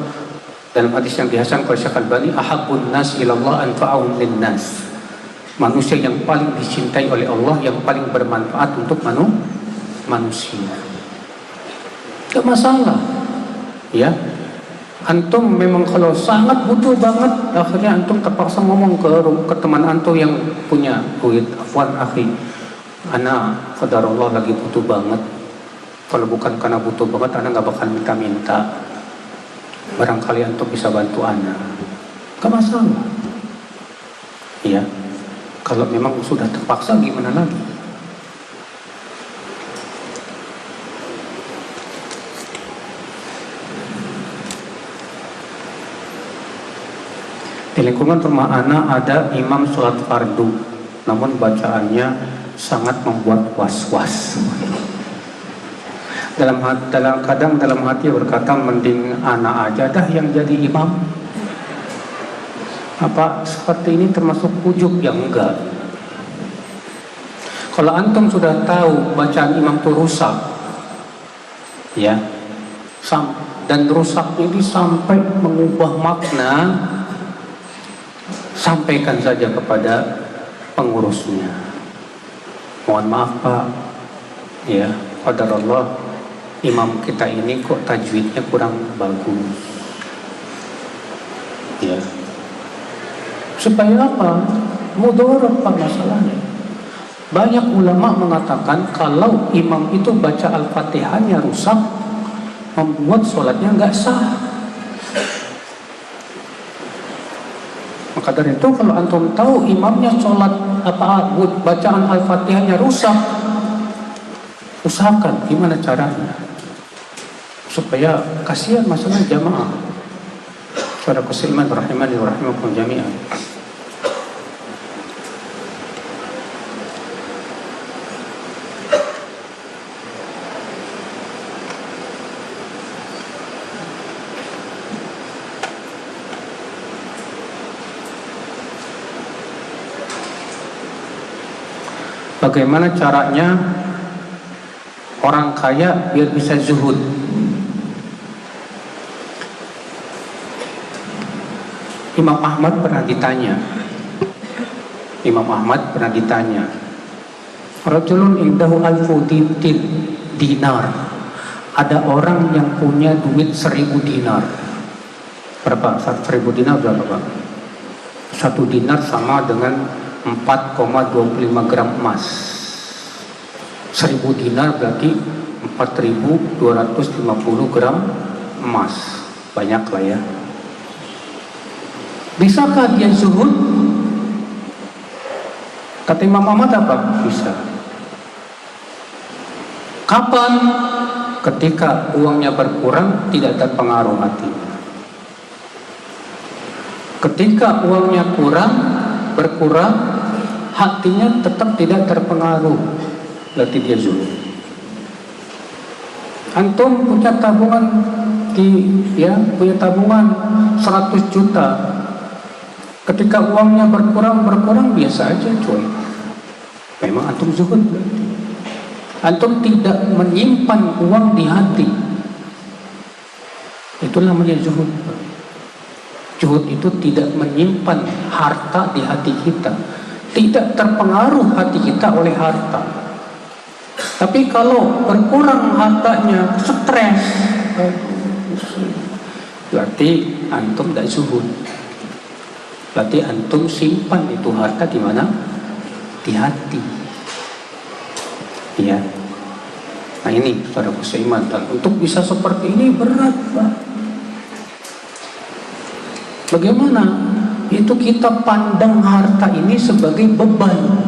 dalam hadis yang dihasankan oleh Syekh Al-Albani, ahabbun nas ilallah anfa'ahum linnas. Manusia yang paling dicintai oleh Allah, yang paling bermanfaat untuk manusia. Gak masalah, ya. Antum memang kalau sangat butuh banget, akhirnya antum terpaksa ngomong ke teman antum yang punya duit, afwan akhi, ana qadarullah lagi butuh banget. Kalau bukan karena butuh banget, ana gak bakal minta-minta. Barangkali antum bisa bantu ana, gak masalah. Ya, kalau memang sudah terpaksa gimana lagi? Di lingkungan rumah ana ada imam sholat fardu, namun bacaannya sangat membuat was-was. Kadang dalam hati berkata, mending anak aja dah yang jadi imam. Apa seperti ini termasuk ujub? Yang enggak. Kalau antum sudah tahu bacaan imam itu rusak, ya, dan rusak ini sampai mengubah makna, sampaikan saja kepada pengurusnya. Mohon maaf Pak, ya, qadarullah, imam kita ini kok tajwidnya kurang bagus, ya. Supaya apa? Mudarat Pak masalahnya. Banyak ulama mengatakan kalau imam itu baca Al-Fatihahnya rusak, membuat sholatnya nggak sah. Maka dari itu kalau antum tahu imamnya sholat bacaan Al-Fatihahnya rusak, usahakan gimana caranya supaya kasihan masalah jamaah. Saudara muslimin rahimani wa rahimakum jami'an. Bagaimana caranya orang kaya biar bisa zuhud? Imam Ahmad pernah ditanya. Rajulun indahu alfu dinar. Ada orang yang punya duit 1000 dinar. Berapa? 1000 dinar berapa? 1 dinar sama dengan 4,25 gram emas. 1000 dinar berarti 4.250 gram emas. Banyak lah ya. Bisakah dia zuhud? Kata Imam Ahmad apa? Bisa. Kapan? Ketika uangnya berkurang, tidak terpengaruh hatinya. Ketika uangnya berkurang, hatinya tetap tidak terpengaruh, berarti dia zuhud. Antum punya tabungan punya tabungan 100 juta. Ketika uangnya berkurang biasa aja coy. Memang antum zuhud berarti. Antum tidak menyimpan uang di hati. Itulah namanya zuhud. Zuhud itu tidak menyimpan harta di hati kita. Tidak terpengaruh hati kita oleh harta. Tapi kalau berkurang hartanya, stres, berarti antum tidak zuhud. Berarti antum simpan itu harta di mana? Di hati. Ya. Nah ini saudara seiman, dan untuk bisa seperti ini berat, Pak. Bagaimana? Itu kita pandang harta ini sebagai beban.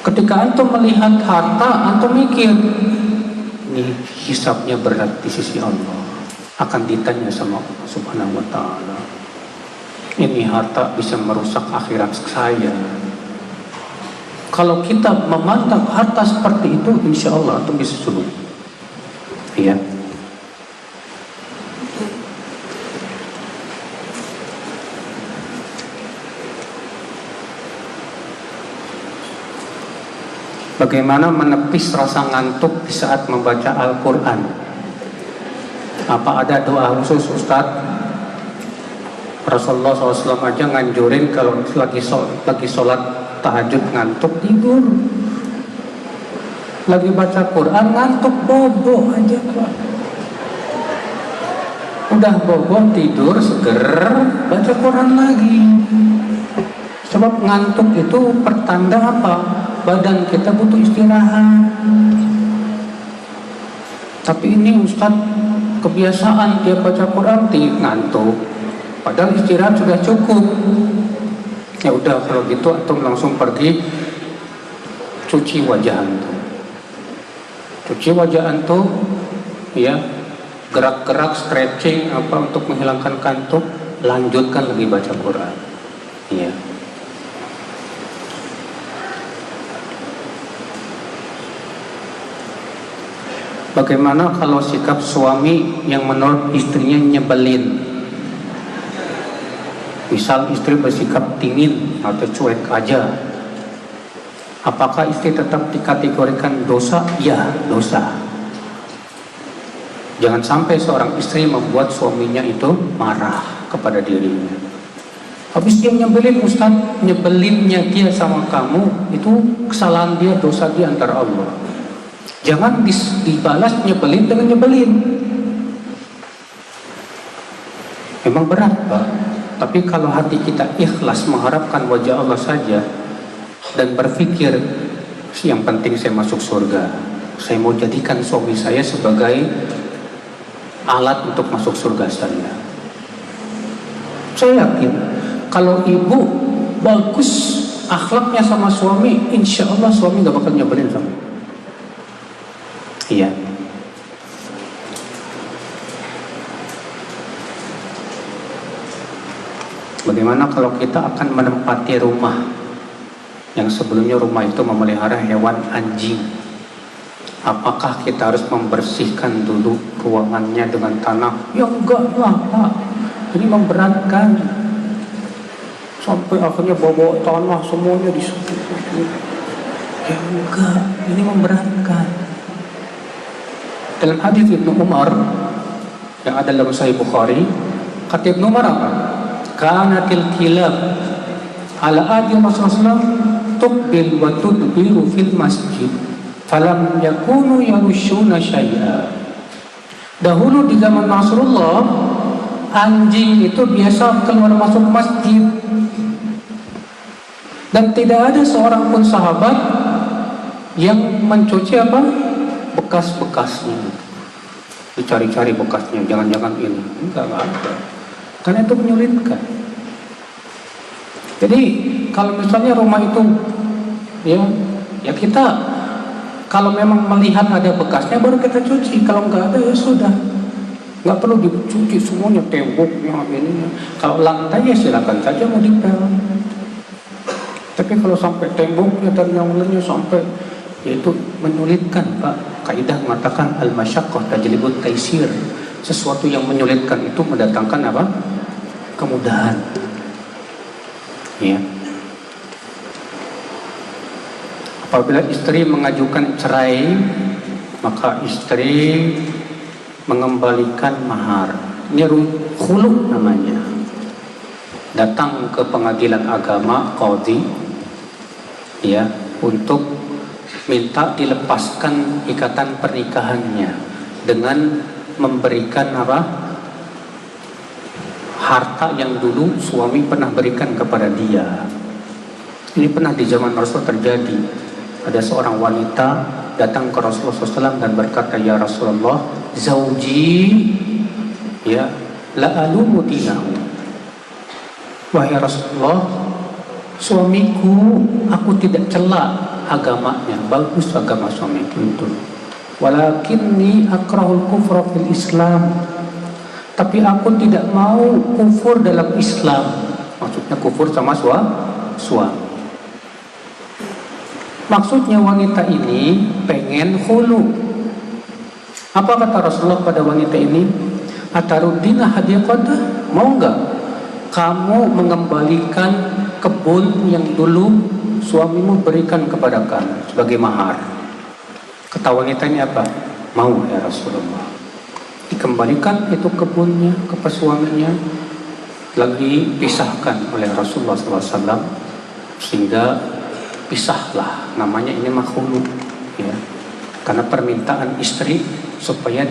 Ketika antum melihat harta, antum mikir, ini hisabnya berat di sisi Allah. Akan ditanya sama Allah Subhanahu wa ta'ala. Ini harta bisa merusak akhirat saya. Kalau kita memandang harta seperti itu, insya Allah antum bisa zuhud. Iya. Bagaimana menepis rasa ngantuk di saat membaca Al-Quran? Apa ada doa khusus Ustaz? Rasulullah SAW aja nganjurin kalau lagi sholat tahajud ngantuk tidur. Lagi baca Quran ngantuk bobo aja Pak. Udah bobo tidur seger baca Quran lagi. Sebab ngantuk itu pertanda apa? Badan kita butuh istirahat. Tapi ini Ustaz kebiasaan dia baca Quran ngantuk. Padahal istirahat sudah cukup. Ya udah kalau gitu antum langsung pergi cuci wajah antum. Cuci wajah antum, ya, gerak-gerak stretching apa untuk menghilangkan kantuk, lanjutkan lagi baca Quran. Ya. Bagaimana kalau sikap suami yang menurut istrinya nyebelin? Misal istri bersikap dingin atau cuek aja. Apakah istri tetap dikategorikan dosa? Ya, dosa. Jangan sampai seorang istri membuat suaminya itu marah kepada dirinya. Habis dia nyebelin, Ustaz, nyebelinnya dia sama kamu itu kesalahan dia, dosa dia antara Allah. Jangan dibalas nyebelin dengan nyebelin. Memang berat Pak. Tapi kalau hati kita ikhlas mengharapkan wajah Allah saja dan berpikir yang penting saya masuk surga, saya mau jadikan suami saya sebagai alat untuk masuk surga saya. Saya yakin kalau ibu bagus akhlaknya sama suami, insya Allah suami gak bakal nyebelin sama. Iya. Bagaimana kalau kita akan menempati rumah yang sebelumnya rumah itu memelihara hewan anjing? Apakah kita harus membersihkan dulu ruangannya dengan tanah? Ya enggak lah Pak. Ini memberatkan. Sampai akhirnya bawa tanah semuanya di situ. Ya enggak, ini memberatkan. Dalam hadis Ibnu Umar yang ada dalam Sahih Bukhari, kata Ibnu Umar apa? Kanatil kilab ala adi Rasulullah tuqbil wa tudbiru fil masjid falam yakunu yarushuna syai'a. Dahulu di zaman Rasulullah, anjing itu biasa keluar masuk masjid dan tidak ada seorang pun sahabat yang mencuci apa? Bekas-bekasnya, dicari-cari bekasnya, jangan-jangan ini, enggak ada, karena itu menyulitkan. Jadi kalau misalnya rumah itu, ya kita kalau memang melihat ada bekasnya baru kita cuci, kalau nggak ada ya sudah, nggak perlu dicuci semuanya, temboknya, ini. Kalau lantai ya silakan saja mau dipel. Tapi kalau sampai temboknya dan yang lainnya sampai, yaitu menyulitkan Pak. Kaidah mengatakan al-masyaqqah tajlibut taisir. Sesuatu yang menyulitkan itu mendatangkan apa? kemudahan. Ya. Apabila istri mengajukan cerai, maka istri mengembalikan mahar. Ini khulu namanya. Datang ke pengadilan agama, qadhi, ya, untuk minta dilepaskan ikatan pernikahannya dengan memberikan apa? Harta yang dulu suami pernah berikan kepada dia. Ini pernah di zaman Rasul terjadi. Ada seorang wanita datang ke Rasulullah SAW dan berkata, ya Rasulullah, zauji ya la alumu dinahu. Wahai Rasulullah, suamiku, aku tidak cela agamanya, bagus agama suamiku itu. Walakinni akrahul kufra fil Islam. Tapi aku tidak mau kufur dalam Islam. Maksudnya kufur sama suami. Maksudnya wanita ini pengen khulu. Apa kata Rasulullah pada wanita ini? Atarudina hadiqatah? Mau enggak kamu mengembalikan kebun yang dulu suamimu berikan kepada kamu sebagai mahar? Kata wanita ini apa? Mau ya Rasulullah. Dikembalikan itu kebunnya kepada suaminya, lagi pisahkan oleh Rasulullah SAW, sehingga pisahlah, namanya ini makhulu, ya, karena permintaan istri supaya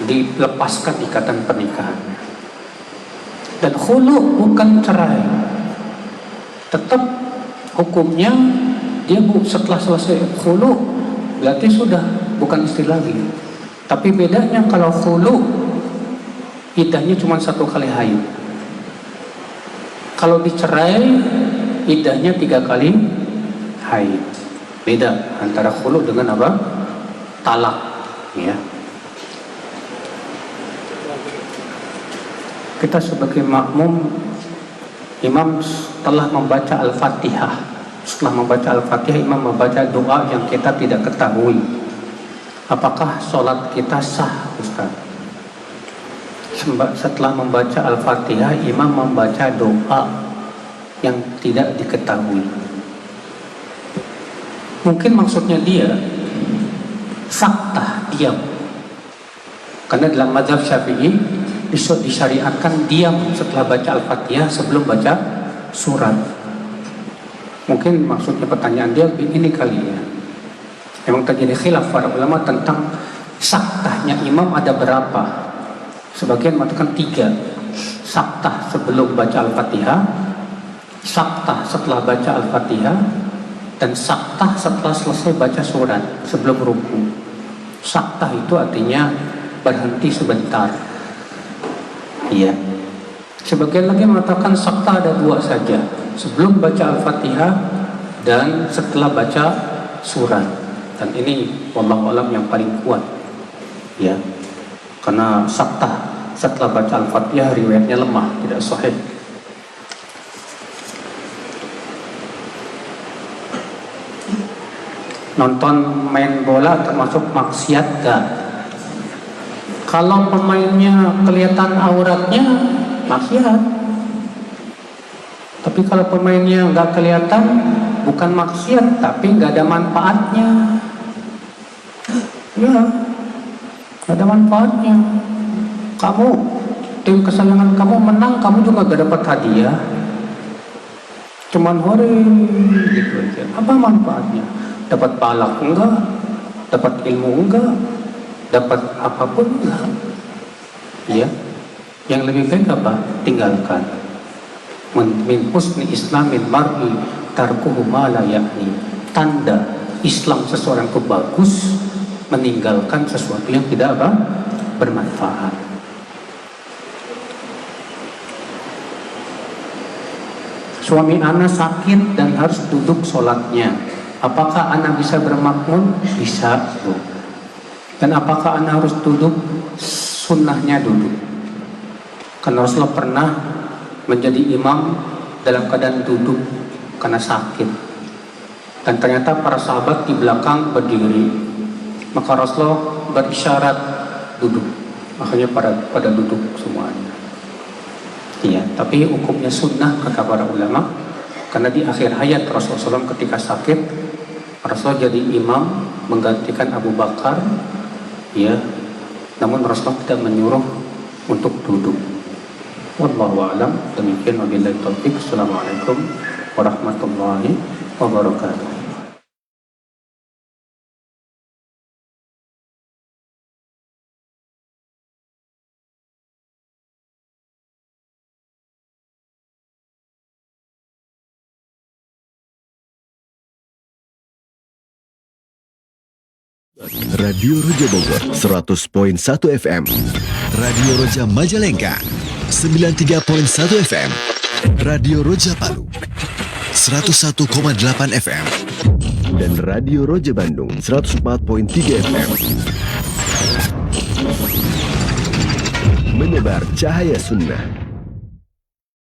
dilepaskan ikatan pernikahan. Dan khulu bukan cerai, tetap hukumnya dia setelah selesai khulu berarti sudah bukan istri lagi. Tapi bedanya kalau khulu iddahnya cuma 1 kali haid. Kalau dicerai iddahnya 3 kali haid. Beda antara khulu dengan apa? Talak, ya. Kita sebagai makmum, imam telah membaca Al-Fatihah. Setelah membaca Al-Fatihah, imam membaca doa yang kita tidak ketahui. Apakah sholat kita sah, Ustaz? Setelah membaca Al-Fatihah, imam membaca doa yang tidak diketahui. Mungkin maksudnya dia saktah, diam. Karena dalam mazhab Syafi'i disyariatkan diam setelah baca Al-Fatihah sebelum baca surat. Mungkin maksudnya pertanyaan dia ini kali ya. Memang terjadi khilaf para ulama tentang saktahnya imam ada berapa. Sebagian mengatakan 3. Saktah sebelum baca Al-Fatihah, saktah setelah baca Al-Fatihah, dan saktah setelah selesai baca surat sebelum ruku. Saktah itu artinya berhenti sebentar. Iya. Sebagian lagi mengatakan saktah ada 2 saja, sebelum baca Al-Fatihah dan setelah baca surat. Dan ini wallahu alam yang paling kuat, ya. Karena saktah setelah baca Al-Fatihah riwayatnya lemah, tidak sahih. Nonton main bola termasuk maksiat gak? Kalau pemainnya kelihatan auratnya, maksiat. Tapi kalau pemainnya nggak kelihatan, bukan maksiat, tapi nggak ada manfaatnya. Ya, nggak ada manfaatnya. Kamu, tim kesayangan kamu menang, kamu juga gak dapat hadiah. Cuman hore gitu aja. Apa manfaatnya? Dapat pahala enggak? Dapat ilmu enggak? Dapat apapun enggak? Ya. Yang lebih baik apa? Tinggalkan. Min husni islamil mar'i tarkuhu ma la ya'ni. Tanda Islam seseorang itu bagus, meninggalkan sesuatu yang tidak apa? Bermanfaat. Suami anak sakit dan harus duduk sholatnya. Apakah anak bisa bermakmum? Bisa, Bu. Dan apakah anak harus duduk? Sunnahnya duduk. Karena Rasulullah pernah menjadi imam dalam keadaan duduk karena sakit. Dan ternyata para sahabat di belakang berdiri. Maka Rasulullah berisyarat duduk. Makanya pada duduk semuanya. Iya, tapi hukumnya sunnah kata para ulama, karena di akhir hayat Rasulullah SAW ketika sakit, Rasulullah jadi imam menggantikan Abu Bakar, ya. Namun Rasulullah tidak menyuruh untuk duduk. Wallahu a'lam. Demikian, wabillahi taufiq. Assalamualaikum warahmatullahi wabarakatuh. Radio Roja Bogor 100.1 FM, Radio Roja Majalengka 93.1 FM, Radio Roja Palu 101,8 FM, dan Radio Roja Bandung 104.3 FM. Menebar cahaya sunnah.